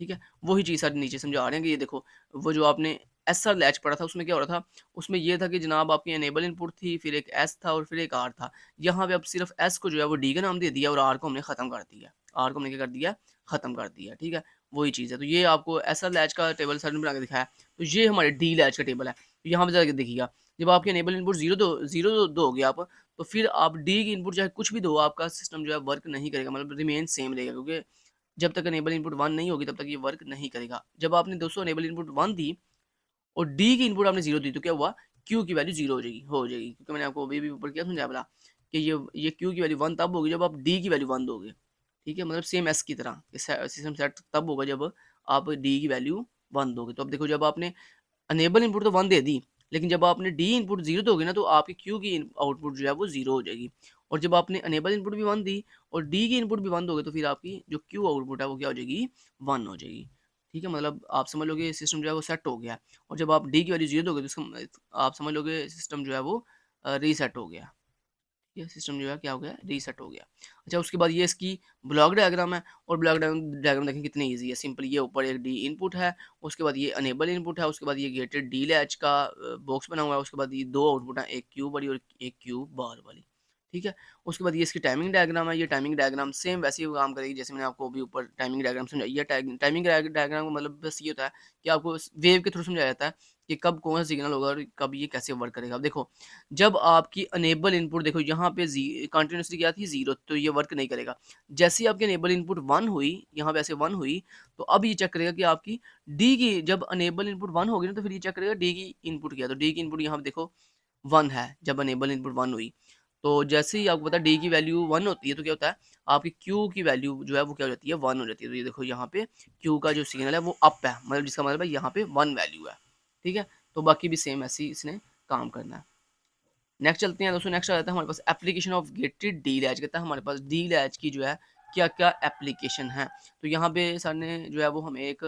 ठीक है? वही चीज़ सर नीचे समझा रहे हैं कि ये देखो, वो जो आपने एसआर लैच पढ़ा था उसमें क्या हो रहा था? उसमें ये था कि जनाब आपकी इनेबल इनपुट थी, फिर एक एस था और फिर एक आर था। यहाँ पे अब सिर्फ एस को जो है वो डी का नाम दे दिया और आर को हमने ख़त्म कर दिया। आर को हमने क्या कर दिया? ख़त्म कर दिया। ठीक है? वही चीज़ है। तो ये आपको एसआर लैच का टेबल सर ने बना के दिखाया। तो ये हमारे डी लैच का टेबल है। तो यहाँ पे जाके देखिएगा, जब आपके इनेबल इनपुट 0 दोगे आप, तो फिर आप डी की इनपुट चाहे कुछ भी दो, आपका सिस्टम जो है वर्क नहीं करेगा, मतलब रिमेन सेम रहेगा, क्योंकि जब तक इनेबल इनपुट 1 नहीं होगी तब तक ये वर्क नहीं करेगा। जब आपने दोस्तों इनेबल इनपुट 1 दी और डी की इनपुट आपने 0 दी तो क्या हुआ? क्यू की वैल्यू 0 हो जाएगी, क्योंकि मैंने आपको अभी भी ऊपर क्या समझाया बोला कि ये क्यू की वैल्यू 1 तब होगी जब आप डी की वैल्यू 1 दोगे। ठीक है? मतलब सेम एस की तरह सिस्टम सेट तब होगा जब आप डी की वैल्यू 1 दोगे। तो अब देखो, जब आपने अनेबल इनपुट तो 1 दे दी, लेकिन जब आपने डी इनपुट 0 दोगे ना तो आपकी क्यू की आउटपुट जो है वो 0 हो जाएगी। और जब आपने अनेबल इनपुट भी 1 दी और डी की इनपुट भी 1 दोगे तो फिर आपकी जो क्यू आउटपुट है वो क्या हो जाएगी? 1 हो जाएगी। ठीक है? मतलब आप समझ लोगे सिस्टम जो है वो सेट हो गया। और जब आप डी की वैल्यू 0 दोगे तो आप समझ लोगे सिस्टम जो है वो रीसेट हो गया। ये सिस्टम जो है क्या हो गया? रीसेट हो गया। अच्छा, उसके बाद ये इसकी ब्लॉक डायग्राम है, और ब्लॉक डायग्राम देखें कितनी ईजी है, सिंपल। ये ऊपर एक डी इनपुट है, उसके बाद ये अनेबल इनपुट है, उसके बाद ये गेटेड डी लैच का बॉक्स बना हुआ है, उसके बाद ये 2 आउटपुट हैं, एक क्यू वाली और एक क्यू बार वाली। ठीक है? उसके बाद ये इसकी टाइमिंग डायग्राम है। ये टाइमिंग डायग्राम सेम वैसे ही काम करेगी जैसे मैंने आपको अभी ऊपर टाइमिंग डायग्राम समझाई है। टाइमिंग डायग्राम का मतलब बस ये होता है कि आपको वेव के थ्रू समझाया जाता है कि कब कौन सा सिग्नल होगा और कब ये कैसे वर्क करेगा। अब देखो, जब आपकी अनेबल इनपुट देखो यहाँ पे कंटिन्यूसली क्या थी? 0, तो ये वर्क नहीं करेगा। जैसे ही आपकी अनेबल इनपुट 1 हुई, यहाँ पे ऐसे 1 हुई, तो अब ये चेक करेगा कि आपकी डी की, जब अनेबल इनपुट 1 होगी ना तो फिर ये चेक करेगा डी की इनपुट क्या है। तो डी की इनपुट यहाँ पे देखो 1 है, जब अनेबल इनपुट 1 हुई। तो जैसे ही आपको पता है डी की वैल्यू 1 होती है तो क्या होता है? आपकी क्यू की वैल्यू जो है वो क्या हो जाती है? 1 हो जाती है। तो ये देखो यहाँ पे क्यू का जो सिग्नल है वो अप है, मतलब जिसका मतलब है यहाँ पे 1 वैल्यू है। ठीक है? तो बाकी भी सेम ऐसे ही इसने काम करना है। नेक्स्ट चलते हैं दोस्तों। नेक्स्ट आ जाता है हमारे पास application of gated D latch. कहता है हमारे पास डी लैच की जो है क्या क्या एप्लीकेशन है। तो यहाँ पे सर ने जो है वो हमें एक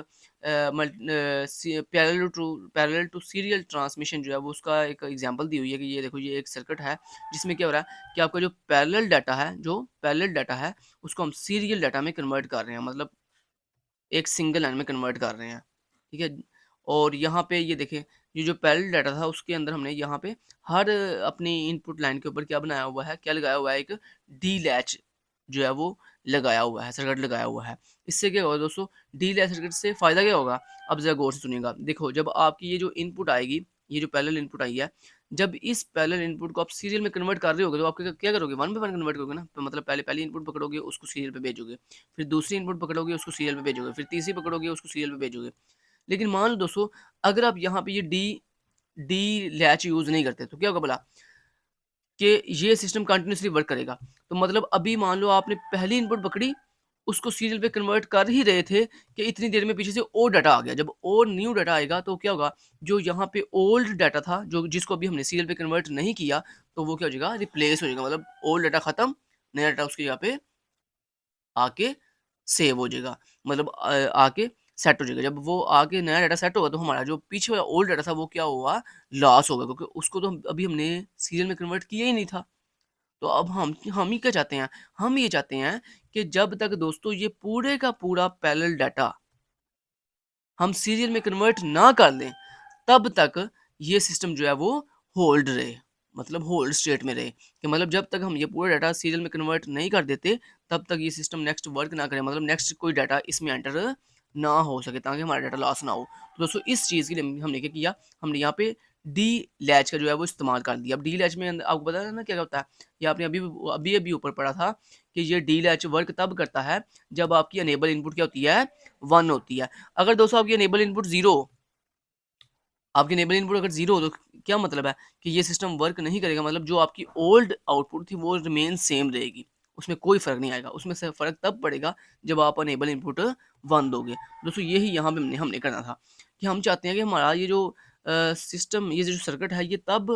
पैरेलल टू सीरियल ट्रांसमिशन जो है वो उसका एक एग्जांपल दी हुई है कि ये देखो, ये एक सर्किट है जिसमें क्या हो रहा है कि आपका जो पैरेलल डाटा है उसको हम सीरियल डाटा में कन्वर्ट कर रहे हैं, मतलब एक सिंगल लाइन में कन्वर्ट कर रहे हैं। ठीक है? और यहाँ पे ये देखें, ये जो पैरेलल डाटा था उसके अंदर हमने यहाँ पे हर अपनी इनपुट लाइन के ऊपर क्या बनाया हुआ है, क्या लगाया हुआ है? एक डी लैच जो है वो लगाया हुआ है, सर्किट लगाया हुआ है। इससे क्या होगा दोस्तों? डी लैच सर्किट से फ़ायदा क्या होगा? अब ज़रा गौर से सुनिएगा। देखो, जब आपकी ये जो इनपुट आएगी, ये जो पैरेलल इनपुट आई है, जब इस पैरेलल इनपुट को आप सीरियल में कन्वर्ट कर रहे होगे तो आप क्या करोगे? 1 बाय 1 कन्वर्ट करोगे ना। तो मतलब पहले पहली इनपुट पकड़ोगे, उसको सीरियल पे भेजोगे। फिर दूसरी इनपुट पकड़ोगे, उसको सीरियल पे भेजोगे। फिर तीसरी पकड़ोगे, उसको सीरियल पे भेजोगे। लेकिन मान लो दोस्तों, अगर आप यहाँ पे ये डी डी लैच यूज़ नहीं करते तो क्या होगा भला? कि ये सिस्टम कंटिन्यूअसली वर्क करेगा। तो मतलब अभी मान लो आपने पहली इनपुट पकड़ी उसको सीरियल पे कन्वर्ट कर ही रहे थे कि इतनी देर में पीछे से और डाटा आ गया। जब और न्यू डाटा आएगा तो क्या होगा, जो यहाँ पे ओल्ड डाटा था, जो जिसको अभी हमने सीरियल पे कन्वर्ट नहीं किया, तो वो क्या हो जाएगा, रिप्लेस हो जाएगा। मतलब ओल्ड डाटा खत्म, नया डाटा उसके यहाँ पे आके सेव हो जाएगा, मतलब आके सेट हो जाएगा। जब वो आके नया डाटा सेट होगा तो हमारा जो पीछे वाला ओल्ड डाटा था वो क्या हुआ, लॉस होगा, क्योंकि उसको तो अभी हमने सीरियल में कन्वर्ट किया ही नहीं था। तो अब हम ही क्या चाहते हैं, हम ये चाहते हैं कि जब तक दोस्तों ये पूरे का पूरा पैरेलल डाटा हम सीरियल में कन्वर्ट ना कर लें, तब तक ये सिस्टम जो है वो होल्ड रहे, मतलब होल्ड स्टेट में रहे, कि मतलब जब तक हम ये पूरा डाटा सीरियल में कन्वर्ट नहीं कर देते, तब तक ये सिस्टम नेक्स्ट वर्क ना करे, मतलब नेक्स्ट कोई डाटा इसमें एंटर ना हो सके, ताकि हमारा डाटा लॉस ना हो। तो दोस्तों इस चीज़ के लिए हमने क्या किया, हमने यहाँ पे डी लैच का जो है वो इस्तेमाल कर दिया। अब डी लैच में आपको पता है ना क्या होता है, ये आपने अभी अभी अभी ऊपर पढ़ा था कि ये डी लैच वर्क तब करता है जब आपकी अनेबल इनपुट क्या होती है, 1 होती है। अगर दोस्तों आपकी अनेबल इनपुट 0, आपकी अनेबल इनपुट अगर 0 हो, तो क्या मतलब है कि ये सिस्टम वर्क नहीं करेगा, मतलब जो आपकी ओल्ड आउटपुट थी वो रिमेन सेम रहेगी, उसमें कोई फ़र्क नहीं आएगा। उसमें से फ़र्क तब पड़ेगा जब आप अनेबल इनपुट 1 दोगे। दोस्तों यही यहाँ पे हमने करना था, कि हम चाहते हैं कि हमारा ये जो सिस्टम, ये जो सर्किट है, ये तब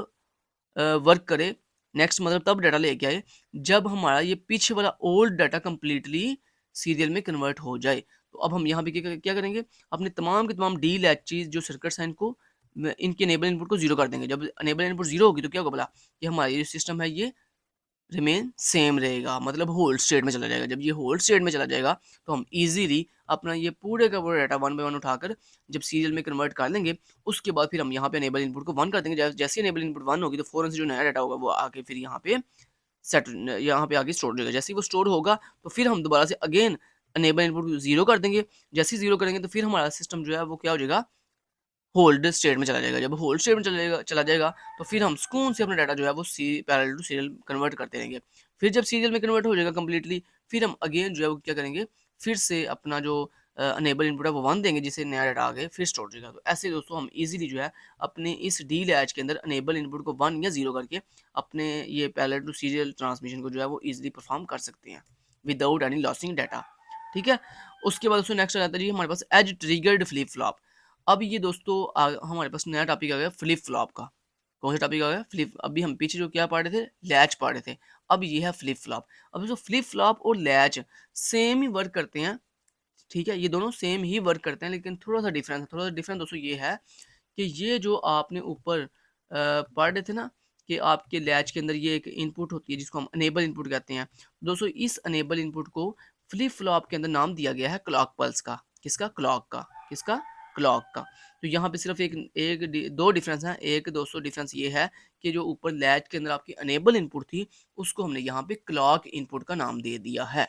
वर्क करे, नेक्स्ट मतलब तब डाटा लेके आए जब हमारा ये पीछे वाला ओल्ड डाटा कंप्लीटली सीरियल में कन्वर्ट हो जाए। तो अब हम यहाँ पे क्या करेंगे, अपने तमाम के तमाम डी लैचेस जो सर्किट्स हैं इनको इनके अनेबल इनपुट को 0 कर देंगे। जब अनेबल इनपुट 0 होगी तो क्या होगा भला, कि हमारा ये सिस्टम है ये रिमेन सेम रहेगा, मतलब होल्ड स्टेट में चला जाएगा। जब ये होल्ड स्टेट में चला जाएगा तो हम इजीली अपना ये पूरे का पूरा डाटा 1 बाय 1 उठाकर जब सीरियल में कन्वर्ट कर लेंगे, उसके बाद फिर हम यहाँ पे अनेबल इनपुट को 1 कर देंगे। जैसे ही अनेबल इनपुट 1 होगी तो फ़ौरन से जो नया डाटा होगा वो आके फिर सेट यहाँ पे आके स्टोर हो जाएगा। जैसे ही वो स्टोर होगा तो फिर हम दोबारा से अगेन अनेबल इनपुट 0 कर देंगे। जैसे ही 0 करेंगे तो फिर हमारा सिस्टम जो है वो क्या हो जाएगा, होल्ड स्टेट में चला जाएगा। जब होल्ड स्टेट में चला जाएगा तो फिर हम सुकून से अपना डाटा जो है वो पैरेलल टू सीरियल कन्वर्ट करते रहेंगे। फिर जब सीरियल में कन्वर्ट हो जाएगा कंप्लीटली, फिर हम अगेन जो है वो क्या करेंगे, फिर से अपना जो अनेबल इनपुट है वो 1 देंगे, जिससे नया डाटा आ गए फिर स्टोर हो जाएगा। तो ऐसे दोस्तों हम इजीली जो है अपने इस डी लैच के अंदर अनेबल इनपुट को 1 या 0 करके अपने ये पैरेलल टू सीरियल ट्रांसमिशन को जो है वो इजीली परफॉर्म कर सकते हैं विदाउट एनी लॉसिंग डाटा। ठीक है। उसके बाद दोस्तों नेक्स्ट आ जाता है जी हमारे पास एज ट्रिगर्ड फ्लिप फ्लॉप। अब ये दोस्तों हमारे पास नया टॉपिक आ गया फ्लिप फ्लॉप का। कौन सा टॉपिक आ गया, फ्लिप। अभी हम पीछे जो क्या पढ़ रहे थे, लैच पढ़ रहे थे। अब ये है फ्लिप फ्लॉप। अब जो फ्लिप फ्लॉप और लैच सेम ही वर्क करते हैं, ठीक है, ये दोनों सेम ही वर्क करते हैं, लेकिन थोड़ा सा डिफरेंस है। थोड़ा सा डिफरेंस दोस्तों ये है कि ये जो आपने ऊपर पढ़ रहे थे ना, कि आपके लैच के अंदर ये एक इनपुट होती है जिसको हम अनेबल इनपुट कहते हैं। दोस्तों इस अनेबल इनपुट को फ्लिप फ्लॉप के अंदर नाम दिया गया है क्लॉक पल्स का। किसका, क्लॉक का। किसका, क्लॉक का। तो यहाँ पे सिर्फ दो डिफरेंस हैं। एक दोस्तों डिफरेंस ये है कि जो ऊपर लैच के अंदर आपकी अनेबल इनपुट थी, उसको हमने यहाँ पे क्लॉक इनपुट का नाम दे दिया है।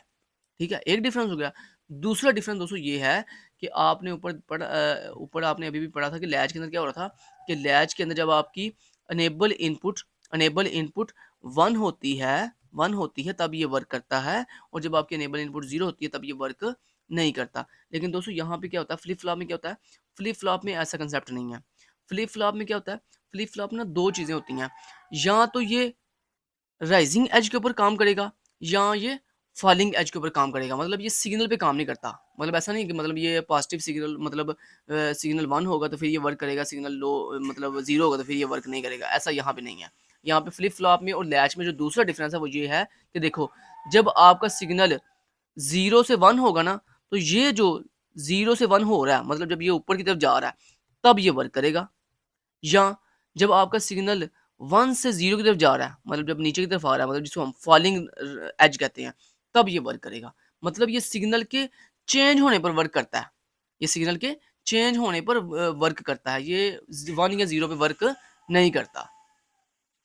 ठीक है, एक डिफरेंस हो गया। दूसरा डिफरेंस दोस्तों ये है कि आपने ऊपर आपने अभी भी पढ़ा था कि लैच के अंदर क्या हो रहा था, कि लैच के अंदर जब आपकी अनेबल इनपुट 1 होती है, 1 होती है तब ये वर्क करता है, और जब आपकी अनेबल इनपुट 0 होती है तब ये वर्क नहीं करता। लेकिन दोस्तों यहाँ पे क्या होता है, फ्लिप फ्लॉप में क्या होता है, फ्लिप फ्लॉप में ऐसा कंसेप्ट नहीं है। फ्लिप फ्लॉप में क्या होता है, फ्लिप फ्लॉप में ना दो चीज़ें होती हैं, या तो ये राइजिंग एज के ऊपर काम करेगा या ये फॉलिंग एज के ऊपर काम करेगा। मतलब ये सिग्नल पे काम नहीं करता। मतलब ऐसा नहीं कि मतलब ये पॉजिटिव सिग्नल, मतलब सिग्नल 1 होगा तो फिर ये वर्क करेगा, सिग्नल लो मतलब 0 होगा तो फिर ये वर्क नहीं करेगा। ऐसा यहाँ पे नहीं है। यहाँ पे फ्लिप फ्लॉप में और लैच में जो दूसरा डिफरेंस है वो ये है कि देखो, जब आपका सिग्नल 0 से 1 होगा ना, तो ये जो 0 से 1 हो रहा है, मतलब जब ये ऊपर की तरफ जा रहा है तब ये वर्क करेगा। या जब आपका सिग्नल 1 से 0 की तरफ जा रहा है, मतलब जब नीचे की तरफ आ रहा है, मतलब जिसको हम फॉलिंग एज कहते हैं, तब ये वर्क करेगा। मतलब ये सिग्नल के चेंज होने पर वर्क करता है। ये सिग्नल के चेंज होने पर वर्क करता है। ये 1 या 0 पे वर्क नहीं करता।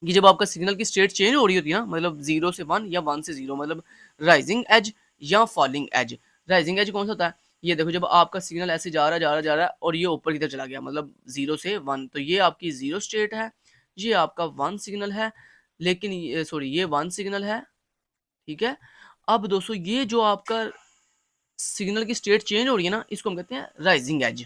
ये जब आपका सिग्नल की स्टेट चेंज हो रही होती है ना, मतलब 0 से 1 या 1 से 0, मतलब राइजिंग एज या फॉलिंग एज। राइजिंग एज कौन सा होता है, ये देखो, जब आपका सिग्नल ऐसे जा रहा है और ये ऊपर की तरफ चला गया, मतलब 0 से 1, तो ये आपकी 0 स्टेट है, ये आपका 1 सिग्नल है, लेकिन ये 1 सिग्नल है। ठीक है। अब दोस्तों ये जो आपका सिग्नल की स्टेट चेंज हो रही है ना, इसको हम कहते हैं राइजिंग एज,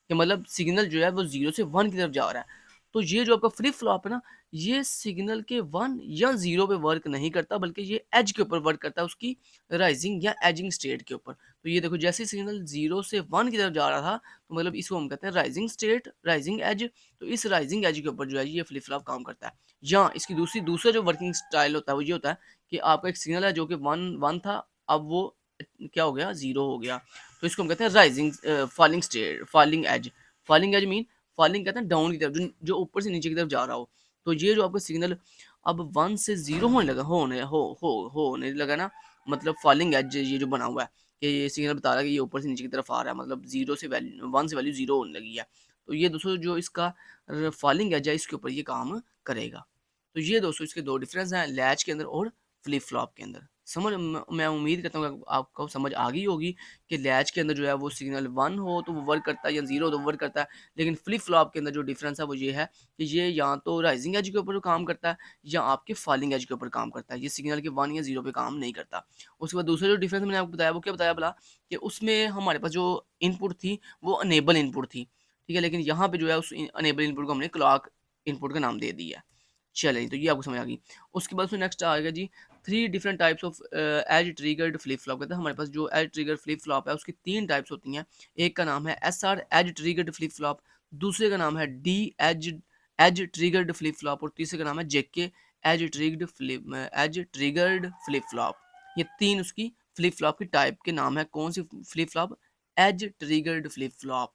कि मतलब सिग्नल जो है वो 0 से 1 की तरफ जा रहा है। तो ये जो आपका फ्लिप फ्लॉप है ना, ये सिग्नल के 1 या 0 पे वर्क नहीं करता, बल्कि ये एज के ऊपर वर्क करता है, उसकी राइजिंग या एजिंग स्टेट के ऊपर। तो ये देखो जैसे सिग्नल 0 से 1 की तरफ जा रहा था, तो मतलब इसको हम कहते हैं राइजिंग स्टेट, राइजिंग एज। तो इस राइजिंग एज के ऊपर जो है ये फ्लिप फ्लॉप काम करता है। या इसकी दूसरा जो वर्किंग स्टाइल होता है वो ये होता है कि आपका एक सिग्नल है जो कि 1 था, अब वो क्या हो गया, 0 हो गया। तो इसको हम कहते हैं rising falling state, falling edge. Falling edge mean, falling कहते हैं डाउन की तरफ, जो ऊपर से नीचे की तरफ जा रहा हो। तो ये जो आपका सिग्नल अब 1 से 0 होने लगा, होने लगा ना, मतलब फॉलिंग एज ये जो बना हुआ है कि ये सिग्नल बता रहा है कि ये ऊपर से नीचे की तरफ आ रहा है, मतलब 0 से वैल्यू 1 से वैल्यू 0 होने लगी है। तो ये दोस्तों जो इसका फॉलिंग एज है इसके ऊपर ये काम करेगा। तो ये दोस्तों इसके दो डिफरेंस हैं, लैच के अंदर और फ्लिप फ्लॉप के अंदर। मैं उम्मीद करता हूँ कि आपको समझ आ गई होगी कि लैच के अंदर जो है वो सिग्नल 1 हो तो वो वर्क करता है, या 0 तो वर्क करता है। लेकिन फ्लिप फ्लॉप के अंदर जो डिफरेंस है वो ये है कि ये या तो राइजिंग एज के ऊपर काम करता है या आपके फॉलिंग एज के ऊपर काम करता है। ये सिग्नल के 1 या 0 पे काम नहीं करता। उसके बाद दूसरा जो डिफरेंस मैंने आपको बताया वो क्या बताया भला, कि उसमें हमारे पास जो इनपुट थी वो अनेबल इनपुट थी, ठीक है। लेकिन यहाँ पे जो है उस अनेबल इनपुट को हमने क्लॉक इनपुट का नाम दे दिया। चलिए, तो ये आपको समझ आ गई। उसके बाद फिर नेक्स्ट आएगा जी 3 different types of as triggered flip flop. कहते हैं हमारे पास जो एज ट्रिगर्ड फ्लिप फ्लॉप है उसकी 3 टाइप्स होती हैं। एक का नाम है SR as triggered flip flop, दूसरे का नाम है D as triggered flip flop, और तीसरे का नाम है जेके एज ट्रिगर्ड फ्लिप फ्लॉप। ये 3 उसकी फ्लिप फ्लॉप की टाइप के नाम है। कौन सी flip flop? Edge triggered flip flop,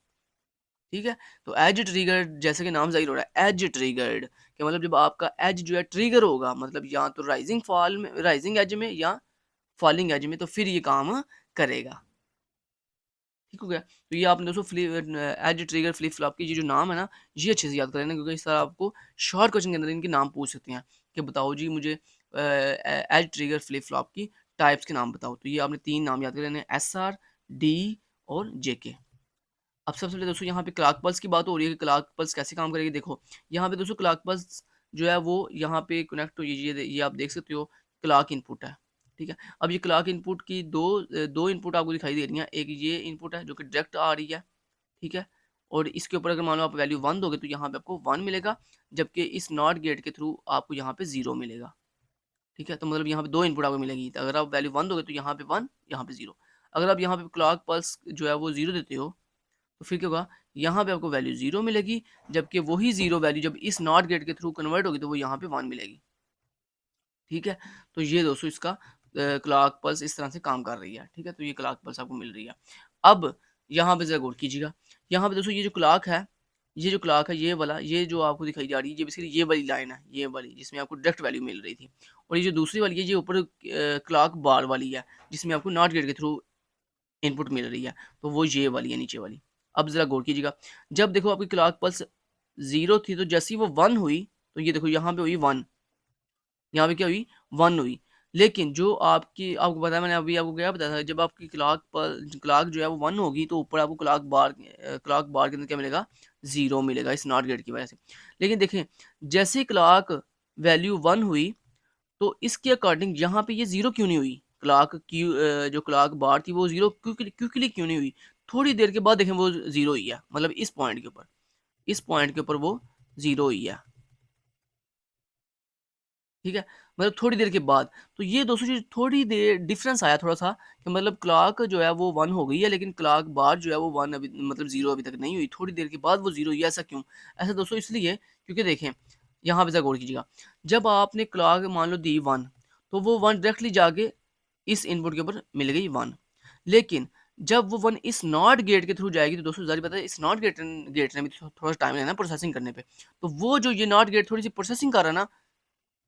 ठीक है। तो एज ट्रिगर्ड जैसे कि नाम ज़ाहिर हो रहा है, एज ट्रिगर्ड कि मतलब जब आपका एज जो है ट्रिगर होगा, मतलब या तो राइजिंग एज में या फॉलिंग एज में, तो फिर ये काम करेगा, ठीक हो गया। तो ये आपने दोस्तों एज ट्रिगर फ्लिप फ्लॉप की ये जो नाम है ना, ये अच्छे से याद कर लेना, क्योंकि इस तरह आपको शॉर्ट क्वेश्चन के अंदर इनके नाम पूछ सकते हैं कि बताओ जी मुझे एज ट्रिगर फ्लिप फ्लॉप की टाइप्स के नाम बताओ। तो ये आपने 3 नाम याद कर लेने, एस आर, डी और जेके। अब सबसे पहले दोस्तों यहाँ पे क्लॉक पल्स की बात हो रही है कि क्लॉक पल्स कैसे काम करेगी। देखो यहाँ पे दोस्तों क्लॉक पल्स जो है वो यहाँ पे कनेक्ट हो, ये आप देख सकते हो क्लॉक इनपुट है, ठीक है। अब ये क्लॉक इनपुट की दो इनपुट आपको दिखाई दे रही हैं। एक ये इनपुट है जो कि डायरेक्ट आ रही है, ठीक है, और इसके ऊपर अगर मान लो आप वैल्यू 1 दोगे तो यहाँ पे आपको 1 मिलेगा, जबकि इस नॉट गेट के थ्रू आपको यहाँ पे 0 मिलेगा, ठीक है। तो मतलब यहाँ पे 2 इनपुट आपको मिलेगी। तो अगर आप वैल्यू 1 दोगे तो यहाँ पे 1, यहाँ पे 0। अगर आप यहाँ पे क्लॉक पल्स जो है वो 0 देते हो तो फिर क्या होगा, यहाँ पे आपको वैल्यू 0 मिलेगी, जबकि वही 0 वैल्यू जब इस नॉट गेट के थ्रू कन्वर्ट होगी तो वो यहाँ पे 1 मिलेगी, ठीक है। तो ये दोस्तों इसका क्लॉक पल्स इस तरह से काम कर रही है, ठीक है। तो ये क्लॉक पल्स आपको मिल रही है। अब यहाँ पे ज़रा गौर कीजिएगा, यहाँ पे दोस्तों ये जो क्लॉक है, ये जो क्लॉक है ये वाला, ये जो आपको दिखाई जा रही है, ये बेसिकली ये वाली लाइन है, ये वाली जिसमें आपको डायरेक्ट वैल्यू मिल रही थी। और ये जो दूसरी वाली है ये ऊपर क्लॉक बार वाली है, जिसमें आपको नॉट गेट के थ्रू इनपुट मिल रही है, तो वो ये वाली है नीचे वाली। अब ज़रा गौर कीजिएगा, जब देखो आपकी क्लॉक पल्स 0 थी तो जैसे ही वो 1 हुई तो ये देखो यहाँ पे हुई 1, यहाँ पे क्या हुई 1 हुई। लेकिन जो आपको पता है, मैंने अभी आपको क्या बताया था, जब आपकी क्लॉक जो है वो 1 होगी तो ऊपर आपको क्लॉक बार के अंदर क्या मिलेगा, 0 मिलेगा इस नॉट गेट की वजह से। लेकिन देखें जैसे क्लॉक वैल्यू 1 हुई तो इसके अकॉर्डिंग यहाँ पे ये 0 क्यों नहीं हुई? जो क्लॉक बार थी वो 0 क्विकली क्यों नहीं हुई? थोड़ी देर के बाद देखें वो 0 हुई है, मतलब इस पॉइंट के ऊपर वो 0 हुई है, ठीक है। मतलब थोड़ी देर के बाद। तो ये दोस्तों जो थोड़ी देर डिफरेंस आया थोड़ा-सा, कि मतलब क्लॉक जो है वो 1 हो गई है, लेकिन क्लॉक बार जो है वो 1 अभी मतलब 0 अभी तक नहीं हुई, थोड़ी देर के बाद वो 0 हुई है। ऐसा क्यों? ऐसा दोस्तों इसलिए क्योंकि देखें, यहाँ पे ज़रा गौर कीजिएगा, जब आपने क्लॉक मान लो दी 1, तो वो 1 डायरेक्टली जाके इस इनपुट के ऊपर मिल गई 1। लेकिन जब वो 1 इस नॉट गेट के थ्रू जाएगी तो दोस्तों ज़ाहिर बात है इस नॉट गेट ने भी थोड़ा सा टाइम लेना है प्रोसेसिंग करने पे। तो वो जो ये नॉट गेट थोड़ी-सी प्रोसेसिंग कर रहा है ना,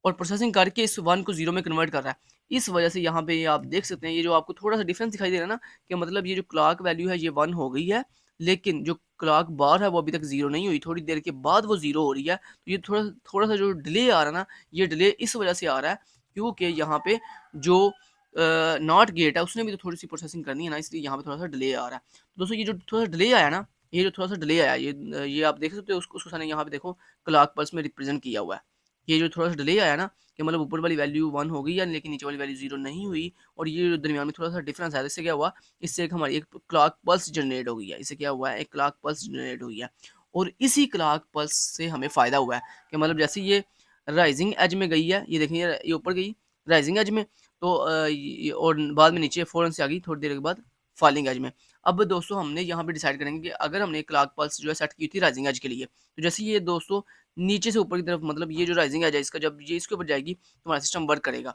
और प्रोसेसिंग करके इस 1 को 0 में कन्वर्ट कर रहा है। इस वजह से यहाँ पे ये आप देख सकते हैं, ये जो आपको थोड़ा-सा डिफरेंस दिखाई दे रहा है ना, कि मतलब ये जो क्लॉक वैल्यू है ये 1 हो गई है, लेकिन जो क्लॉक बार है वो अभी तक 0 नहीं हुई, थोड़ी देर के बाद वो 0 हो रही है। तो ये थोड़ा-सा जो डिले आ रहा है ना, ये डिले इस वजह से आ रहा है क्योंकि यहाँ पे जो नॉट गेट है उसने भी तो थोड़ी-सी प्रोसेसिंग करनी है ना, इसलिए यहाँ पे थोड़ा-सा डिले आ रहा है। तो दोस्तों ये जो थोड़ा-सा डिले आया ना, ये जो थोड़ा-सा डिले आया, ये आप देख सकते हो, उसको सामने यहाँ पे देखो क्लॉक पल्स में रिप्रेजेंट किया हुआ है। ये जो थोड़ा-सा डिले आया ना, कि मतलब ऊपर वाली वैल्यू 1 हो गई है लेकिन नीचे वाली वैल्यू 0 नहीं हुई, और ये जो दरमियान में थोड़ा-सा डिफरेंस है, इससे क्या हुआ, इससे एक हमारी एक क्लॉक पल्स जनरेट हो गई है। इससे क्या हुआ है, एक क्लॉक पल्स जनरेट हुई है। और इसी क्लॉक पल्स से हमें फ़ायदा हुआ है कि मतलब जैसे ये राइजिंग एज में गई है, ये देखिए ये ऊपर गई राइजिंग एज में, तो ये और बाद में नीचे फ़ौरन से आ गई थोड़ी देर के बाद फॉलिंग एज में। अब दोस्तों हमने यहाँ पे डिसाइड करेंगे कि अगर हमने क्लॉक पल्स जो है सेट की थी राइजिंग एज के लिए, तो जैसे ये दोस्तों नीचे से ऊपर की तरफ, मतलब ये जो राइजिंग एज है इसका, जब ये इसके ऊपर जाएगी तो हमारा सिस्टम वर्क करेगा।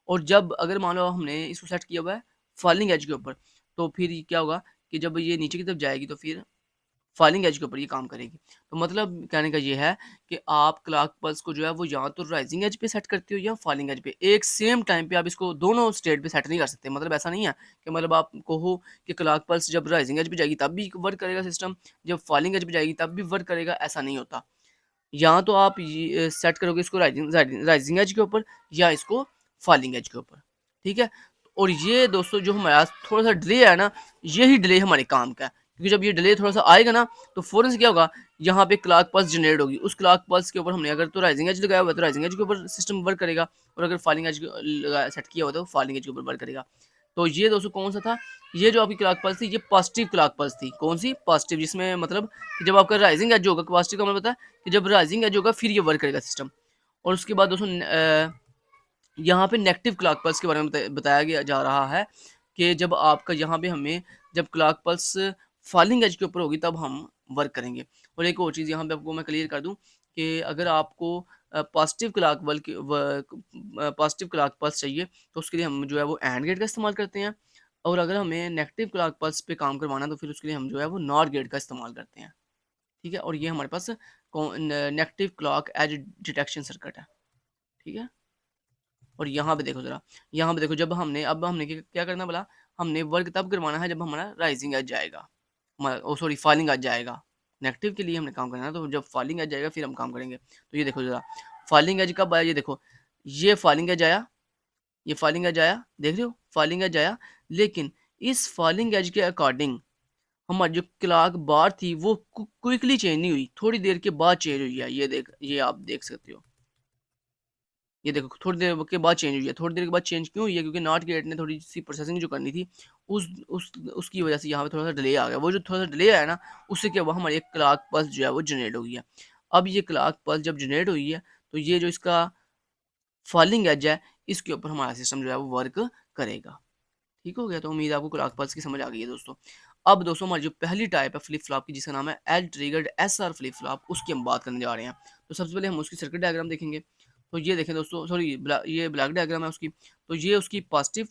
और जब अगर मान लो हमने इसको सेट किया हुआ है फॉलिंग एज के ऊपर, तो फिर ये क्या होगा कि जब ये नीचे की तरफ जाएगी तो फिर फॉलिंग एज के ऊपर ये काम करेगी। तो मतलब कहने का ये है कि आप क्लॉक पल्स को जो है वो या तो राइजिंग एज पे सेट करते हो या फॉलिंग एज पे। एक सेम टाइम पे आप इसको दोनों स्टेट पे सेट नहीं कर सकते। मतलब ऐसा नहीं है कि मतलब आप कहो कि क्लॉक पल्स जब राइजिंग एज पे जाएगी तब भी वर्क करेगा सिस्टम, जब फॉलिंग एज पे जाएगी तब भी वर्क करेगा, ऐसा नहीं होता। या तो आप ये सेट करोगे इसको राइजिंग एज के ऊपर या इसको फॉलिंग एज के ऊपर, ठीक है। और ये दोस्तों जो हमारा थोड़ा सा डिले है ना, यही डिले हमारे काम का है, क्योंकि जब ये डिले थोड़ा सा आएगा ना तो फ़ौरन से क्या होगा, यहाँ पे क्लॉक पल्स जनरेट होगी। उस क्लॉक पल्स के ऊपर हमने अगर तो राइजिंग एज लगाया हुआ है तो राइजिंग एज के ऊपर सिस्टम वर्क करेगा, और अगर फॉलिंग एज सेट किया हुआ तो फॉलिंग एज के ऊपर वर्क करेगा। तो ये दोस्तों कौन सा था, ये जो आपकी क्लॉक पल्स थी ये पॉजिटिव क्लॉक पल्स थी। कौन सी? पॉजिटिव, जिसमें मतलब कि जब आपका राइजिंग एज होगा, पॉजिटिव का मतलब पता है कि जब राइजिंग एज होगा फिर ये वर्क करेगा सिस्टम। और उसके बाद दोस्तों यहाँ पे नेगेटिव क्लॉक पल्स के बारे में बताया गया जा रहा है कि जब आपका यहाँ पे हमें जब क्लॉक पल्स फॉलिंग एज के ऊपर होगी तब हम वर्क करेंगे। और एक और चीज़ यहाँ पे आपको मैं क्लियर कर दूँ कि अगर आपको positive clock positive clock pulse चाहिए तो उसके लिए हम जो है वो एंड गेट का इस्तेमाल करते हैं, और अगर हमें नेगेटिव क्लॉक पल्स पे काम करवाना है तो फिर उसके लिए हम जो है वो नॉट गेट का इस्तेमाल करते हैं, ठीक है। और ये हमारे पास negative clock edge detection circuit है, ठीक है। और यहाँ पे देखो ज़रा, यहाँ पे देखो जब हमने अब हमने क्या करना बोला, हमने वर्क तब करवाना है जब हमारा राइजिंग एज जाएगा, ओ सॉरी फॉलिंग एज जाएगा। नेगेटिव के लिए हमने काम करना है, तो जब फॉलिंग एज जाएगा फिर हम काम करेंगे। तो ये देखो ज़रा फॉलिंग एज कब आया, ये देखो ये फॉलिंग एज आया, ये फॉलिंग एज आया, देख रहे हो फॉलिंग एज आया। लेकिन इस फॉलिंग एज के अकॉर्डिंग हमारी जो क्लॉक बार थी वो क्विकली चेंज नहीं हुई, थोड़ी देर के बाद चेंज हुई है। ये देख, ये आप देख सकते हो, ये देखो थोड़ी देर के बाद चेंज हुई है। थोड़ी देर के बाद चेंज क्यों हुई है? क्योंकि नॉट गेट ने थोड़ी सी प्रोसेसिंग जो करनी थी उसकी वजह से यहाँ पे थोड़ा सा डिले आ गया। वो जो थोड़ा सा डिले आया ना, उससे क्या हुआ, हमारी एक क्लॉक पल्स जो है वो जनरेट हो गई है। अब ये क्लॉक पल्स जब जनरेट हुई है तो ये जो इसका फॉलिंग एज है इसके ऊपर हमारा सिस्टम जो है वो वर्क करेगा। ठीक हो गया? तो उम्मीद है आपको क्लॉक पल्स की समझ आ गई है दोस्तों। अब दोस्तों हमारी जो पहली टाइप है फ्लिप फ्लॉप की, जिसका नाम है edge triggered SR flip flop, उसकी हम बात करने जा रहे हैं। तो सबसे पहले हम उसकी सर्किट डायग्राम देखेंगे। तो ये देखें दोस्तों, सॉरी ये ब्लॉक डायग्राम है उसकी। तो ये उसकी पॉजिटिव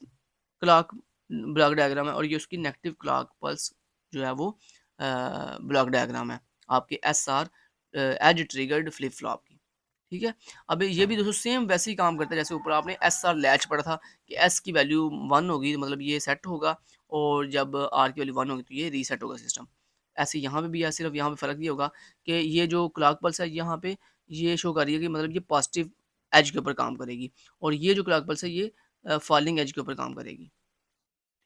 क्लॉक ब्लॉक डायग्राम है, और ये उसकी नेगेटिव क्लॉक पल्स जो है वो ब्लॉक डायग्राम है आपके SR as triggered flip flop की। ठीक है। अब ये भी दोस्तों सेम वैसे ही काम करता है जैसे ऊपर आपने एस आर लैच पढ़ा था कि एस की वैल्यू 1 होगी तो मतलब ये सेट होगा, और जब आर की वैल्यू 1 होगी तो ये रीसेट होगा सिस्टम। ऐसे यहाँ पे भी है, सिर्फ यहाँ पे फ़र्क ये होगा कि ये जो क्लॉक पल्स है यहाँ पे ये शो कर रही है कि मतलब ये पॉजिटिव एज के ऊपर काम करेगी, और ये जो क्लॉक पल्स है ये फॉलिंग एज के ऊपर काम करेगी।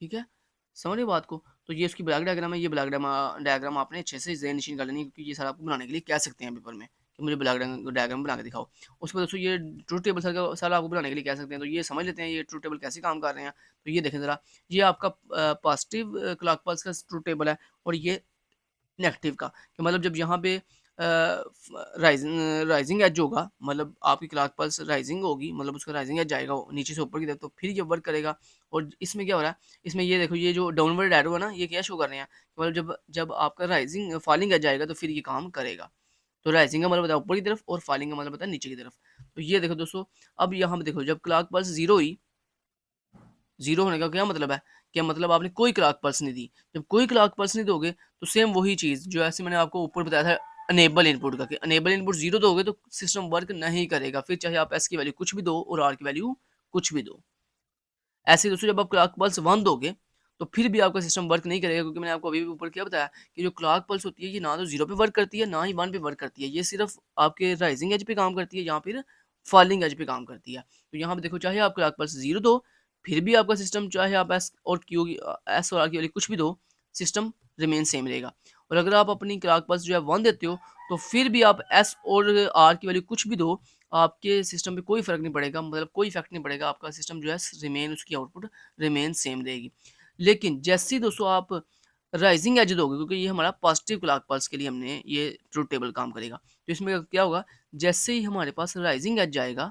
ठीक है, समझ रहे बात को? तो ये उसकी ब्लॉक डायग्राम है। ये ब्लॉक डायग्राम आपने अच्छे से ज़हन-नशीन कर लेनी है, क्योंकि ये सारा आपको बनाने के लिए कह सकते हैं पेपर में कि मुझे ब्लॉक डायग्राम बना के दिखाओ। उसके बाद दोस्तों ये ट्रुथ टेबल सारा आपको बनाने के लिए कह सकते हैं। तो ये समझ लेते हैं ये ट्रुथ टेबल कैसे काम कर रहे हैं। तो ये देखें ज़रा, ये आपका पॉजिटिव क्लॉक पल्स का ट्रुथ टेबल है, और ये नेगेटिव का, कि मतलब जब यहाँ पे राइजिंग एज होगा, मतलब आपकी क्लॉक पल्स राइजिंग होगी, मतलब उसका राइजिंग एज जाएगा नीचे से ऊपर की तरफ, तो फिर ये वर्क करेगा। और इसमें क्या हो रहा है, इसमें ये देखो ये जो डाउनवर्ड एरो है ना, ये क्या शो कर रहे हैं, मतलब जब जब आपका राइजिंग फॉलिंग एज जाएगा तो फिर ये काम करेगा। तो राइजिंग का मतलब होता है ऊपर की तरफ, और फॉलिंग का मतलब होता है नीचे की तरफ। तो ये देखो दोस्तों, अब यहाँ पे देखो जब क्लॉक पल्स जीरो हुई, ज़ीरो होने का क्या मतलब है? क्या मतलब आपने कोई क्लॉक पल्स नहीं दी। जब कोई क्लॉक पल्स नहीं दोगे तो सेम वही चीज़ जो ऐसे मैंने आपको ऊपर बताया था अनेबल इनपुट का, कि अनेबल इनपुट 0 दोगे तो सिस्टम वर्क नहीं करेगा। फिर चाहे आप एस की वैल्यू कुछ भी दो और आर की वैल्यू कुछ भी दो। ऐसे ही दोस्तों जब आप क्लॉक पल्स 1 दोगे तो फिर भी आपका सिस्टम वर्क नहीं करेगा, क्योंकि मैंने आपको अभी भी ऊपर क्या बताया कि जो क्लॉक पल्स होती है ये ना तो 0 पे वर्क करती है ना ही 1 पे वर्क करती है। ये सिर्फ आपके राइजिंग एज पे काम करती है या फिर फॉलिंग एज पे काम करती है। तो यहाँ पे देखो चाहे आप क्लॉक पल्स 0 दो, फिर भी आपका सिस्टम चाहे आप एस और क्यू एस और आर की वैल्यू कुछ भी दो, सिस्टम रिमेन सेम रहेगा। और अगर आप अपनी क्लॉक पल्स जो है 1 देते हो तो फिर भी आप एस और आर की वैल्यू कुछ भी दो, आपके सिस्टम पे कोई फ़र्क नहीं पड़ेगा, मतलब कोई इफ़ेक्ट नहीं पड़ेगा। आपका सिस्टम जो है रिमेन उसकी आउटपुट रिमेन सेम रहेगी। लेकिन जैसे ही दोस्तों आप राइजिंग एज दोगे क्योंकि ये हमारा पॉजिटिव क्लॉक पल्स के लिए हमने ये ट्रुथ टेबल काम करेगा। तो इसमें क्या होगा, जैसे ही हमारे पास राइजिंग एज जाएगा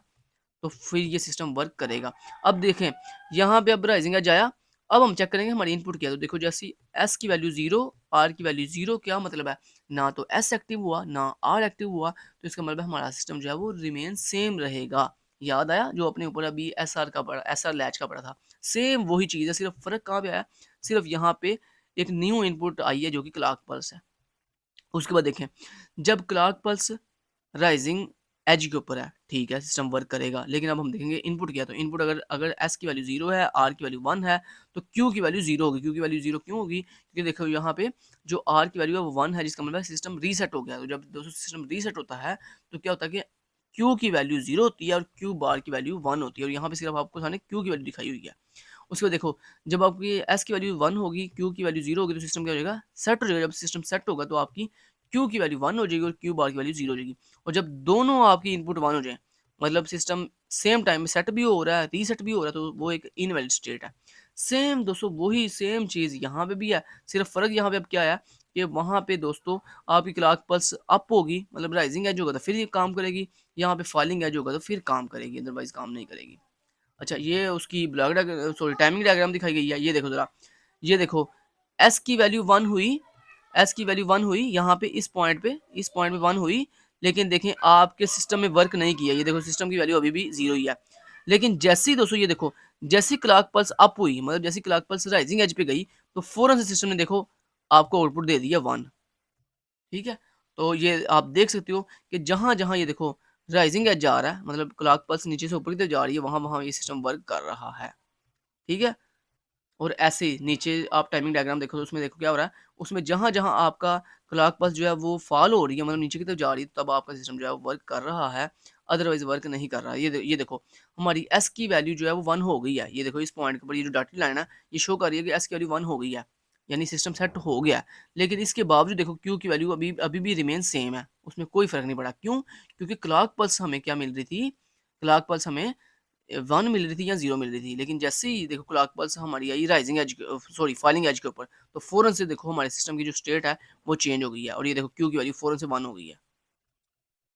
तो फिर ये सिस्टम वर्क करेगा। अब देखें, यहाँ पे अब राइजिंग एज आया, अब हम चेक करेंगे हमारी इनपुट क्या है। तो देखो जैसे एस की वैल्यू 0, आर की वैल्यू 0, क्या मतलब है, ना तो एस एक्टिव हुआ ना आर एक्टिव हुआ, तो इसका मतलब हमारा सिस्टम जो है वो रिमेन सेम रहेगा। याद आया जो अपने ऊपर अभी एस आर का पड़ा, एस आर लैच का पड़ा था, सेम वही चीज़ है, सिर्फ फ़र्क कहाँ पे आया, सिर्फ यहाँ पे एक न्यू इनपुट आई है जो कि क्लॉक पल्स है। उसके बाद देखें, जब क्लॉक पल्स राइजिंग एज के ऊपर है, ठीक है, सिस्टम वर्क करेगा। लेकिन अब हम देखेंगे इनपुट क्या है। तो इनपुट अगर अगर एस की वैल्यू 0 है, आर की वैल्यू 1 है, तो क्यू की वैल्यू 0 होगी। क्यू की वैल्यू 0 क्यों होगी, क्योंकि देखो यहाँ पे जो आर की वैल्यू है वो 1 है, जिसका मतलब है सिस्टम रीसेट हो गया। तो जब दोस्तों सिस्टम रीसेट होता है तो क्या होता है कि क्यू की वैल्यू 0 होती है और क्यू बार की वैल्यू 1 होती है, और यहाँ पे सिर्फ आपको सामने क्यू की वैल्यू दिखाई हुई है। उसके बाद देखो, जब आपकी एस की वैल्यू 1 होगी, क्यू की वैल्यू 0 होगी, तो सिस्टम क्या हो जाएगा, सेट हो जाएगा। जब सिस्टम सेट होगा तो आपकी क्यू की वैल्यू 1 हो जाएगी और क्यू बार की वैल्यू 0 हो जाएगी। और जब दोनों आपकी इनपुट 1 हो जाए, मतलब सिस्टम सेम टाइम में सेट भी हो रहा है, रीसेट भी हो रहा है, तो वो एक इनवैलिड स्टेट है। सेम दोस्तों वही सेम चीज़ यहाँ पे भी है, सिर्फ फ़र्क यहाँ पे अब क्या है कि वहाँ पे दोस्तों आपकी क्लॉक पल्स अप होगी, मतलब राइजिंग एज होगा तो फिर ये काम करेगी, यहाँ पे फॉलिंग एज होगा तो फिर काम करेगी, अदरवाइज़ काम नहीं करेगी। अच्छा, ये उसकी ब्लॉक सॉरी टाइमिंग डायग्राम दिखाई गई है। ये देखो ज़रा, ये देखो, एस की वैल्यू 1 हुई, एस की वैल्यू 1 हुई, यहाँ पे इस पॉइंट पे 1 हुई, लेकिन देखें आपके सिस्टम में वर्क नहीं किया। ये देखो सिस्टम की वैल्यू अभी भी 0 ही है। लेकिन जैसे ही दोस्तों ये देखो, जैसे क्लॉक पल्स अप हुई, मतलब जैसे क्लॉक पल्स राइजिंग एज पे गई, तो फ़ौरन से सिस्टम ने देखो आपको आउटपुट दे दिया 1। ठीक है? तो ये आप देख सकते हो कि जहाँ-जहाँ ये देखो राइजिंग एज जा रहा है, मतलब क्लॉक पल्स नीचे से ऊपर की तरफ जा रही है, वहाँ-वहाँ ये सिस्टम वर्क कर रहा है। ठीक है? और ऐसे ही नीचे आप टाइमिंग डायग्राम देखो तो उसमें देखो क्या हो रहा है, उसमें जहाँ-जहाँ आपका क्लॉक पल्स जो है वो फॉल हो रही है, मतलब नीचे की तरफ जा रही है, तब आपका सिस्टम जो है वो वर्क कर रहा है, अदरवाइज़ वर्क नहीं कर रहा है। ये देखो हमारी एस की वैल्यू जो है वो 1 हो गई है। ये देखो इस पॉइंट के ऊपर ये जो डॉटेड लाइन है, ये शो कर रही है कि एस की वैल्यू 1 हो गई है, यानी सिस्टम सेट हो गया है। लेकिन इसके बावजूद देखो क्यू की वैल्यू अभी अभी भी रिमेन सेम है, उसमें कोई फ़र्क नहीं पड़ा। क्यों? क्योंकि क्लॉक पल्स हमें क्या मिल रही थी, क्लॉक पल्स हमें 1 मिल रही थी या 0 मिल रही थी। लेकिन जैसे ही देखो क्लॉक पल्स हमारी आई rising edge sorry falling edge के ऊपर, तो फ़ौरन से देखो हमारे सिस्टम की जो स्टेट है वो चेंज हो गई है, और ये देखो क्यू की वैल्यू फ़ौरन से 1 हो गई है।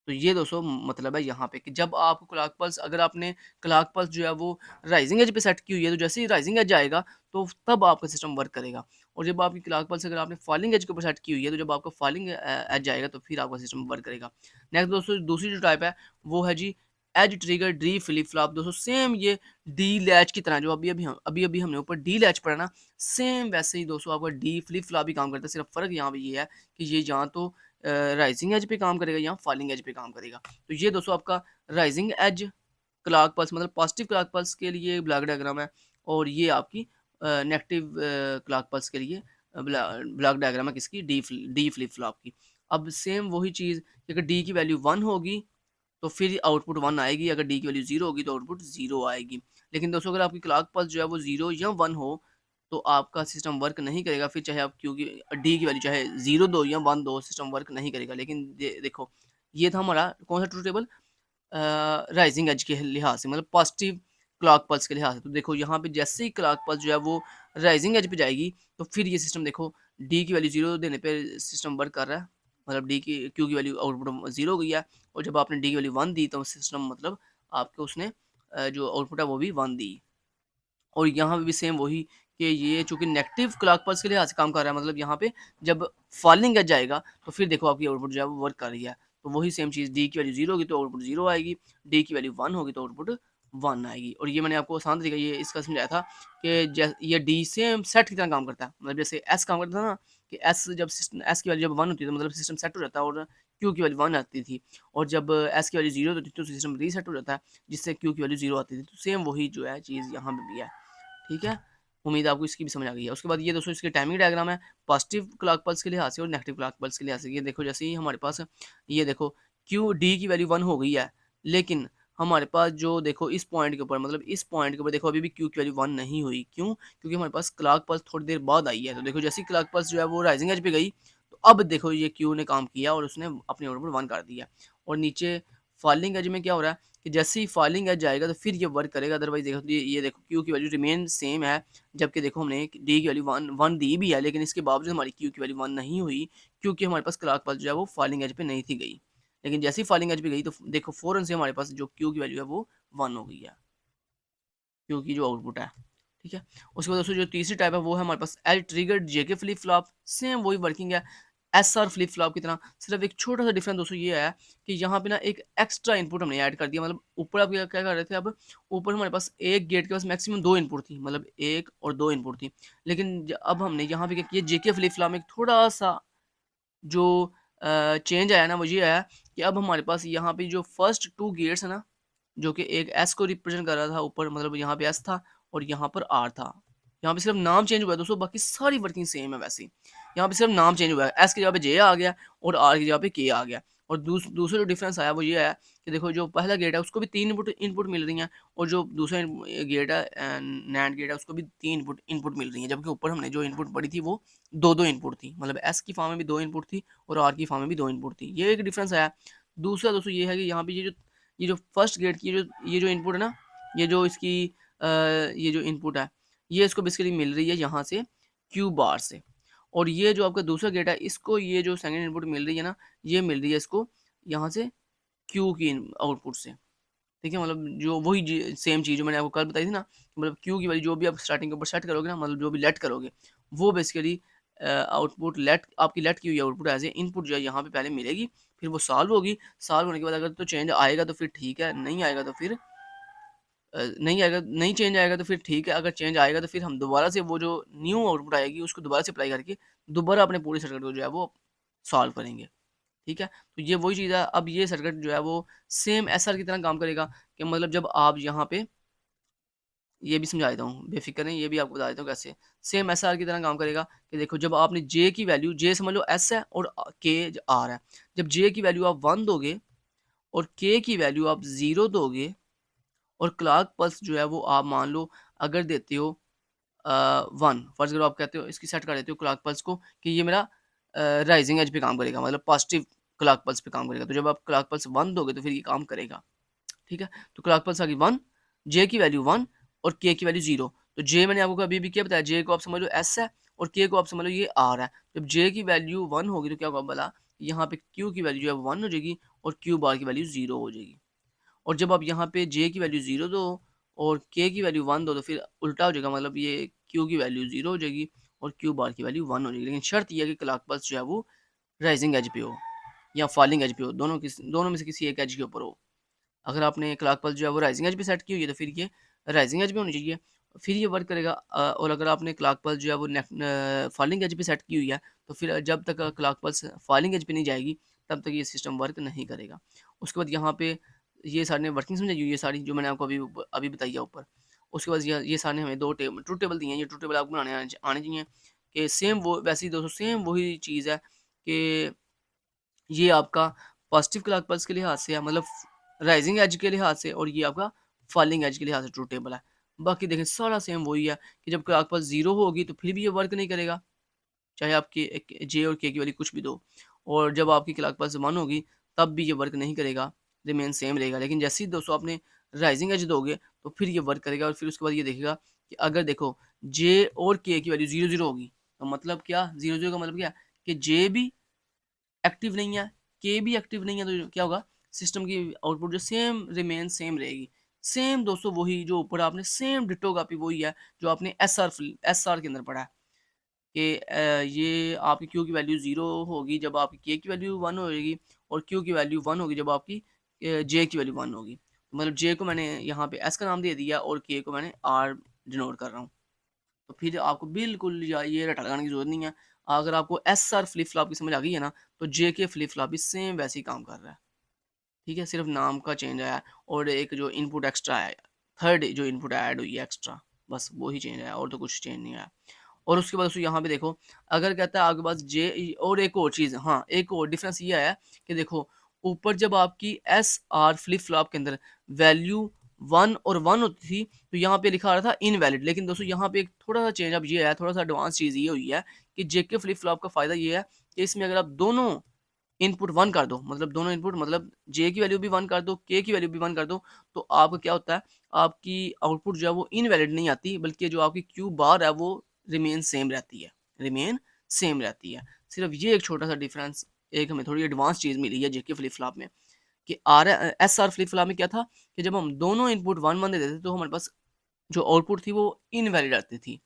तो ये दोस्तों मतलब है यहाँ पे कि जब आपको क्लॉक पल्स, अगर आपने क्लॉक पल्स जो है वो राइजिंग एज पे सेट की हुई है, तो जैसे ही राइजिंग एज आएगा तो तब आपका सिस्टम वर्क करेगा। और जब आपकी क्लॉक पल्स अगर आपने फॉलिंग एज के ऊपर सेट की हुई है, तो जब आपका फॉलिंग एज आएगा तो फिर आपका सिस्टम वर्क करेगा। नेक्स्ट दोस्तों दूसरी जो टाइप है वो है जी edge trigger D flip flop. दोस्तों सेम ये डी लैच की तरह, जो अभी अभी हमने ऊपर डी लैच पढ़ा ना, सेम वैसे ही दोस्तों आपका डी फ्लिप फ्लॉप भी काम करता है। सिर्फ फ़र्क यहाँ पे ये है कि ये यहाँ तो राइजिंग एज पे काम करेगा या फॉलिंग एज पे काम करेगा। तो ये दोस्तों आपका राइजिंग एज क्लॉक पल्स, मतलब पॉजिटिव क्लॉक पल्स के लिए ब्लॉक डायग्राम है, और ये आपकी नेगेटिव क्लॉक पल्स के लिए ब्लॉक डायग्राम है किसकी, डी फ्लिप फ्लॉप की। अब सेम वही चीज़, अगर डी की वैल्यू 1 होगी तो फिर आउटपुट 1 आएगी, अगर डी की वैल्यू 0 होगी तो आउटपुट 0 आएगी। लेकिन दोस्तों अगर आपकी क्लॉक पल्स जो है वो 0 या 1 हो, तो आपका सिस्टम वर्क नहीं करेगा। फिर चाहे आप क्यू की डी की वैल्यू चाहे 0 दो या 1 दो, सिस्टम वर्क नहीं करेगा। लेकिन देखो ये था हमारा कौन सा ट्रूथ टेबल, राइजिंग एज के लिहाज से, मतलब पॉजिटिव क्लॉक पल्स के लिहाज से। तो देखो यहाँ पे जैसे ही क्लॉक पल्स जो है वो राइजिंग एज पे जाएगी, तो फिर ये सिस्टम देखो डी की वैल्यू 0 देने पे सिस्टम वर्क कर रहा है, मतलब डी की क्यू की वैल्यू आउटपुट 0 हो गई है। और जब आपने डी की वैल्यू 1 दी तो सिस्टम मतलब आपको उसने जो आउटपुट है वो भी 1 दी। और यहाँ पे भी सेम वही कि ये चूँकि नेगेटिव क्लॉक पल्स के लिहाज से काम कर रहा है, मतलब यहाँ पे जब फॉलिंग एज जाएगा तो फिर देखो आपकी आउटपुट जो है वो वर्क कर रही है। तो वही सेम चीज़, डी की वैल्यू 0 होगी तो आउटपुट 0 आएगी, डी की वैल्यू 1 होगी तो आउटपुट 1 आएगी। और ये मैंने आपको आसान तरीका ये इसका समझाया था कि ये डी सेम सेट की तरह काम करता है। मतलब जैसे एस काम करता था ना, कि एस जब सिस्टम एस की वैल्यू जब 1 होती है तो मतलब सिस्टम सेट हो जाता है, और क्यू की वैल्यू 1 आती थी। और जब एस की वैल्यू 0 होती थी तो सिस्टम रीसेट हो जाता है, जिससे क्यू की वैल्यू 0 आती थी। तो सेम वही जो है चीज़ यहाँ पे भी है। ठीक है? उम्मीद है आपको इसकी भी समझ आ गई है। उसके बाद ये दोस्तों इसकी टाइमिंग डायग्राम है, पॉजिटिव क्लॉक पल्स के लिहाज से और नेगेटिव क्लॉक पल्स के लिहाज से। ये देखो जैसे ही हमारे पास ये देखो क्यू डी की वैल्यू 1 हो गई है, लेकिन हमारे पास जो देखो इस पॉइंट के ऊपर, मतलब इस पॉइंट के ऊपर देखो अभी भी क्यू की वैल्यू 1 नहीं हुई। क्यों? क्योंकि हमारे पास क्लॉक पल्स थोड़ी देर बाद आई है। तो देखो जैसे ही क्लॉक पल्स जो है वो राइजिंग एज पे गई, तो अब देखो ये क्यू ने काम किया और उसने अपनी आउटपुट 1 कर दिया। और नीचे फॉलिंग एज में क्या हो रहा है कि जैसे ही फॉलिंग एज जाएगा तो फिर ये वर्क करेगा, अदरवाइज देखो तो ये देखो क्यू की वैल्यू रिमेन सेम है, जबकि देखो हमने डी की वैल्यू वन वन दी भी है, लेकिन इसके बावजूद हमारी क्यू की वैल्यू वन नहीं हुई, क्योंकि हमारे पास क्लॉक पल्स जो है वो फॉलिंग एज पे नहीं थी गई। लेकिन जैसे ही फॉलिंग एज पे गई तो देखो फ़ौरन से हमारे पास जो क्यू की वैल्यू है वो वन हो गई है, क्यू की जो आउटपुट है। ठीक है, उसके बाद दोस्तों जो तीसरी टाइप है वो है हमारे पास L triggered JK flip flop. Same वही वर्किंग है एस आर फ्लिप फ्लॉप की तरह, सिर्फ एक छोटा सा डिफरेंस दोस्तों ये है कि यहाँ पे ना एक एक्स्ट्रा इनपुट हमने ऐड कर दिया। मतलब ऊपर आप क्या क्या कर रहे थे, अब ऊपर हमारे पास एक गेट के पास मैक्सिमम दो इनपुट थी, मतलब एक और दो इनपुट थी, लेकिन अब हमने यहाँ पे क्या किया, जेके फ्लिप फ्लॉप में एक थोड़ा सा जो चेंज आया ना वो ये आया कि अब हमारे पास यहाँ पे जो फर्स्ट टू गेट्स है ना, जो कि एक एस को रिप्रेजेंट कर रहा था ऊपर, मतलब यहाँ पे एस था और यहाँ पर आर था। यहाँ पे सिर्फ नाम चेंज हुआ है दोस्तों, बाकी सारी वर्किंग सेम है वैसे ही। यहाँ पे सिर्फ नाम चेंज हुआ है, एस की जगह पे जे आ गया और आर की जगह पे के आ गया। और दूसरा जो डिफरेंस आया वो ये है कि देखो जो पहला गेट है उसको भी तीन इनपुट मिल रही हैं, और जो दूसरा गेट है नैंड गेट है उसको भी तीन इनपुट मिल रही हैं, जबकि ऊपर हमने जो इनपुट पड़ी थी वो दो दो इनपुट थी, मतलब एस की फॉर्म में भी दो इनपुट थी और आर की फॉर्म में भी दो इनपुट थी। ये एक डिफरेंस आया। दूसरा दोस्तों ये है कि यहाँ पे ये जो फर्स्ट गेट की ये जो इनपुट है ना, ये जो इसकी ये जो इनपुट है ये इसको बेसिकली मिल रही है यहाँ से क्यू बार से, और ये जो आपका दूसरा गेट है इसको ये जो सेकंड इनपुट मिल रही है ना, ये मिल रही है इसको यहाँ से क्यू की आउटपुट से। ठीक है, मतलब जो वही सेम चीज़ जो मैंने आपको कल बताई थी ना, मतलब क्यू की वैल्यू जो भी आप स्टार्टिंग के ऊपर सेट करोगे ना, मतलब जो भी लेट करोगे वो बेसिकली आउटपुट लेट आपकी लेट की हुई आउटपुट एज ए इनपुट जो है यहाँ पे पहले मिलेगी, फिर वो सॉल्व होगी। सॉल्व होने के बाद अगर तो चेंज आएगा तो फिर ठीक है, नहीं आएगा तो फिर नहीं चेंज आएगा तो फिर ठीक है, अगर चेंज आएगा तो फिर हम दोबारा से वो जो न्यू आउटपुट आएगी उसको दोबारा से अप्लाई करके दोबारा अपने पूरे सर्किट को जो है वो सॉल्व करेंगे। ठीक है, तो ये वही चीज़ है। अब ये सर्किट जो है वो सेम एसआर की तरह काम करेगा, कि मतलब जब आप यहाँ पे ये भी समझा देता हूँ, बेफिक्र नहीं, ये भी आपको बता देता हूँ कैसे सेम एसआर की तरह काम करेगा। कि देखो जब आपने जे की वैल्यू, जे समझ लो एस है और के आर है, जब जे की वैल्यू आप वन दोगे और के की वैल्यू आप ज़ीरो दोगे और क्लॉक पल्स जो है वो आप मान लो अगर देते हो वन, फर्स्ट करो आप कहते हो इसकी सेट कर देते हो क्लॉक पल्स को कि ये मेरा राइजिंग एज पे काम करेगा, मतलब पॉजिटिव क्लॉक पल्स पे काम करेगा। तो जब आप क्लॉक पल्स वन दोगे तो फिर ये काम करेगा। ठीक है, तो क्लॉक पल्स आ गई वन, जे की वैल्यू वन और के की वैल्यू जीरो। तो जे मैंने आपको अभी भी क्या बताया, जे को आप समझ लो एस है और के को आप समझ लो ये आर है। जब जे की वैल्यू वन होगी तो क्या होगा भला, यहाँ पे क्यू की वैल्यू जो है वन हो जाएगी और क्यू बार की वैल्यू जीरो हो जाएगी। और जब आप यहाँ पे जे की वैल्यू ज़ीरो दो और के की वैल्यू वन दो तो फिर उल्टा हो जाएगा, मतलब ये क्यू की वैल्यू ज़ीरो हो जाएगी और क्यू बार की वैल्यू वन हो जाएगी। लेकिन शर्त यह है कि क्लॉक पल्स जो है वो राइजिंग एज पे हो या फॉलिंग एज पे हो, दोनों में से किसी एक एज के ऊपर हो। अगर आपने क्लॉक पल्स जो है वो राइजिंग एज पे सेट की हुई है तो फिर ये राइजिंग एज पे होनी चाहिए, फिर ये वर्क करेगा। और अगर आपने क्लॉक पल्स जो है वो फॉलिंग एज पे सेट की हुई है तो फिर जब तक क्लॉक पल्स फॉलिंग एज पे नहीं जाएगी तब तक ये सिस्टम वर्क नहीं करेगा। उसके बाद यहाँ पे ये सारी वर्किंग समझाई हुई है सारी, जो मैंने आपको अभी अभी बताई है ऊपर। उसके बाद ये सारे हमें दो टेबल ट्रूथ टेबल दिए हैं, ये ट्रूथ टेबल आपको बनाने आने चाहिए। कि सेम वो वैसे ही दोस्तों सेम वही चीज़ है कि ये आपका पॉजिटिव क्लॉक पल्स के लिहाज से है, मतलब राइजिंग एज के लिहाज से, और ये आपका फॉलिंग एज के लिहाज से ट्रूथ टेबल है। बाकी देखें सारा सेम वही है कि जब क्लॉक पल्स ज़ीरो होगी तो फिर भी ये वर्क नहीं करेगा, चाहे आपकी जे और के की वैल्यू कुछ भी दो। और जब आपकी क्लॉक पल्स वन होगी तब भी ये वर्क नहीं करेगा, रिमेन सेम रहेगा। लेकिन जैसे ही दोस्तों आपने राइजिंग एज दोगे तो फिर ये वर्क करेगा, और फिर उसके बाद ये देखेगा कि अगर देखो जे और के की वैल्यू ज़ीरो ज़ीरो होगी तो मतलब क्या, ज़ीरो ज़ीरो का मतलब क्या कि जे भी एक्टिव नहीं है, के भी एक्टिव नहीं है, तो क्या होगा, सिस्टम की आउटपुट जो सेम रिमेन सेम रहेगी। सेम दोस्तों वही जो ऊपर आपने सेम डिट्टो कॉपी वही है जो आपने एस आर के अंदर पढ़ा है कि ये आपकी क्यू की वैल्यू ज़ीरो होगी जब आपकी के की वैल्यू वन होगी और क्यू की वैल्यू वन होगी जब आपकी जे की वैल्यू वन होगी। मतलब जे को मैंने यहाँ पे एस का नाम दे दिया और के को मैंने आर डिनोट कर रहा हूँ। तो फिर आपको बिल्कुल ये रटा लगाने की ज़रूरत नहीं है। अगर आपको एस आर फ्लिप फ्लॉप की समझ आ गई है ना, तो जे के फ्लिप फ्लॉप भी सेम वैसे ही काम कर रहा है। ठीक है, सिर्फ नाम का चेंज आया और एक जो इनपुट एक्स्ट्रा आया, थर्ड जो इनपुट ऐड हुई है एक्स्ट्रा, बस वो ही चेंज आया और तो कुछ चेंज नहीं आया। और उसके बाद यहाँ पे देखो अगर कहता है आपके पास जे, और एक और चीज़, हाँ एक और डिफरेंस ये आया कि देखो ऊपर जब आपकी एस आर फ्लिप फ्लॉप के अंदर वैल्यू वन और वन होती थी तो यहाँ पे लिखा आ रहा था इनवैलिड। लेकिन दोस्तों यहाँ पे एक थोड़ा सा चेंज अब ये है, थोड़ा सा एडवांस चीज़ ये हुई है कि जेके फ्लिप फ्लॉप का फ़ायदा ये है कि इसमें अगर आप दोनों इनपुट 1 कर दो, मतलब दोनों इनपुट मतलब जे की वैल्यू भी 1 कर दो, के की वैल्यू भी 1 कर दो, तो आपका क्या होता है, आपकी आउटपुट जो है वो इनवैलिड नहीं आती, बल्कि जो आपकी क्यू बार है वो रिमेन सेम रहती है, रिमेन सेम रहती है। सिर्फ ये एक छोटा-सा डिफरेंस, एक हमें थोड़ी एडवांस चीज़ मिली है जेके फ्लिप फ्लॉप में, कि एसआर फ्लिप फ्लॉप में क्या था कि जब हम दोनों इनपुट 1-1 दे देते थे, तो हमारे पास जो आउटपुट थी वो इनवैलिड आती थी।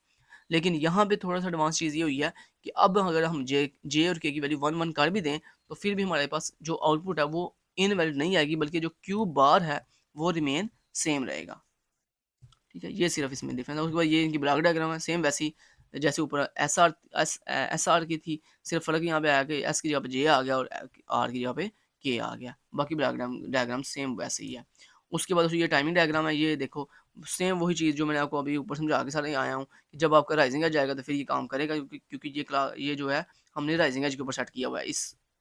लेकिन यहाँ पे थोड़ा-सा एडवांस चीज़ ये हुई है कि अब अगर हम जे और के की वैल्यू 1-1 कर भी दें, तो फिर भी हमारे पास जो आउटपुट है वो इनवैलिड नहीं आएगी, बल्कि जो क्यू बार है वो रिमेन सेम रहेगा। ठीक है? ये सिर्फ़ इसमें डिफ़रेंस है। उसके बाद ये इनकी ब्लॉक डायग्राम है, सेम वैसी जैसे ऊपर एसआर की थी, सिर्फ़ फ़र्क यहाँ पे आया कि एस की जगह पे जे आ गया और आर की जगह पे के आ गया। बाकी ब्लॉक डायग्राम सेम वैसे ही है। उसके बाद ये टाइमिंग डायग्राम है, ये देखो सेम वही चीज़ जो मैंने आपको अभी ऊपर समझा के साथ आया हूँ, कि जब आपका राइज़िंग एज आएगा तो फिर ये काम करेगा, क्योंकि ये जो है हमने राइज़िंग एज के ऊपर सेट किया हुआ है इस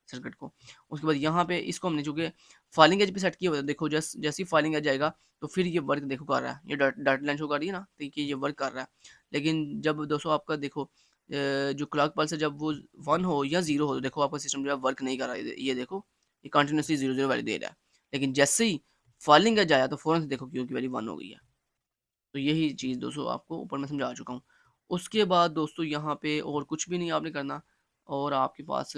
सर्किट को। उसके बाद यहाँ पे इसको हमने चूँकि फॉलिंग एज पे सेट किया हुआ है, देखो जैसे ही फॉलिंग एज आएगा तो फिर ये वर्क देखो कर रहा है, ये डॉट लाइन शो कर रही है ना, तो ये वर्क कर रहा है। लेकिन जब दोस्तों आपका देखो जो क्लॉक पल्स है, जब वो 1 हो या 0 हो, तो देखो आपका सिस्टम जो है वर्क नहीं कर रहा है। ये देखो ये कंटिन्यूअसली 0 वैल्यू दे रहा है। लेकिन जैसे ही फॉलिंग एज आया तो फ़ौरन से देखो क्यू की वैल्यू 1 हो गई है। तो यही चीज़ दोस्तों आपको ऊपर मैं समझा चुका हूँ। उसके बाद दोस्तों यहाँ पे और कुछ भी नहीं आपने करना, और आपके पास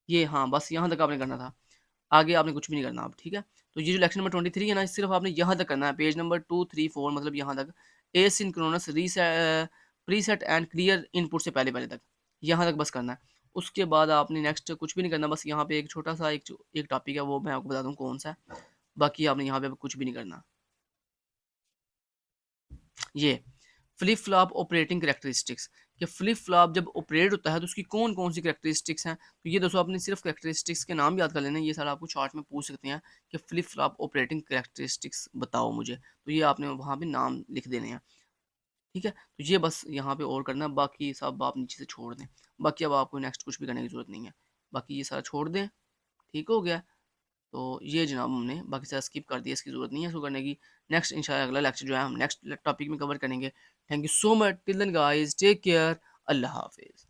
ये हाँ, बस यहाँ तक आपने करना था। आगे आपने कुछ भी नहीं करना अब, ठीक है? तो ये जो लेक्चर नंबर 23 है ना, सिर्फ़ आपने यहाँ तक करना है, पेज नंबर 2, 3, 4 मतलब यहाँ तक। Asynchronous preset and clear input से पहले-पहले तक, यहाँ तक बस करना है। उसके बाद आपने नेक्स्ट कुछ भी नहीं करना, बस यहाँ पे एक छोटा-सा एक टॉपिक है, वो मैं आपको बताता हूँ कौन-सा है। बाकी आपने यहाँ पे अब कुछ भी नहीं करना। ये फ्लिप फ्लॉप ऑपरेटिंग कैरेक्टरिस्टिक्स, कि फ्लिप फ्लॉप जब ऑपरेट होता है तो उसकी कौन-कौन सी कैरेक्टरिस्टिक्स हैं। तो ये दोस्तों आपने सिर्फ कैरेक्टरिस्टिक्स के नाम याद कर लेना है, ये सारा आपको चार्ट में पूछ सकते हैं कि फ्लिप फ्लॉप ऑपरेटिंग कैरेक्टरिस्टिक्स बताओ मुझे। तो ये आपने वहाँ पे नाम लिख देने हैं, ठीक है? तो ये बस यहाँ पे और करना है, बाकी सब आप नीचे से छोड़ दें। बाकी अब आपको नेक्स्ट कुछ भी करने की ज़रूरत नहीं है। बाकी ये सारा छोड़ दें, ठीक हो गया? तो ये जनाब हमने बाकी सारा स्किप कर दिया, इसकी ज़रूरत नहीं है इसको करने की। नेक्स्ट इंशाल्लाह अगला लेक्चर जो है हम नेक्स्ट टॉपिक में कवर करेंगे। Thank you so much, till then guys take care, अल्लाह हाफ़िज़।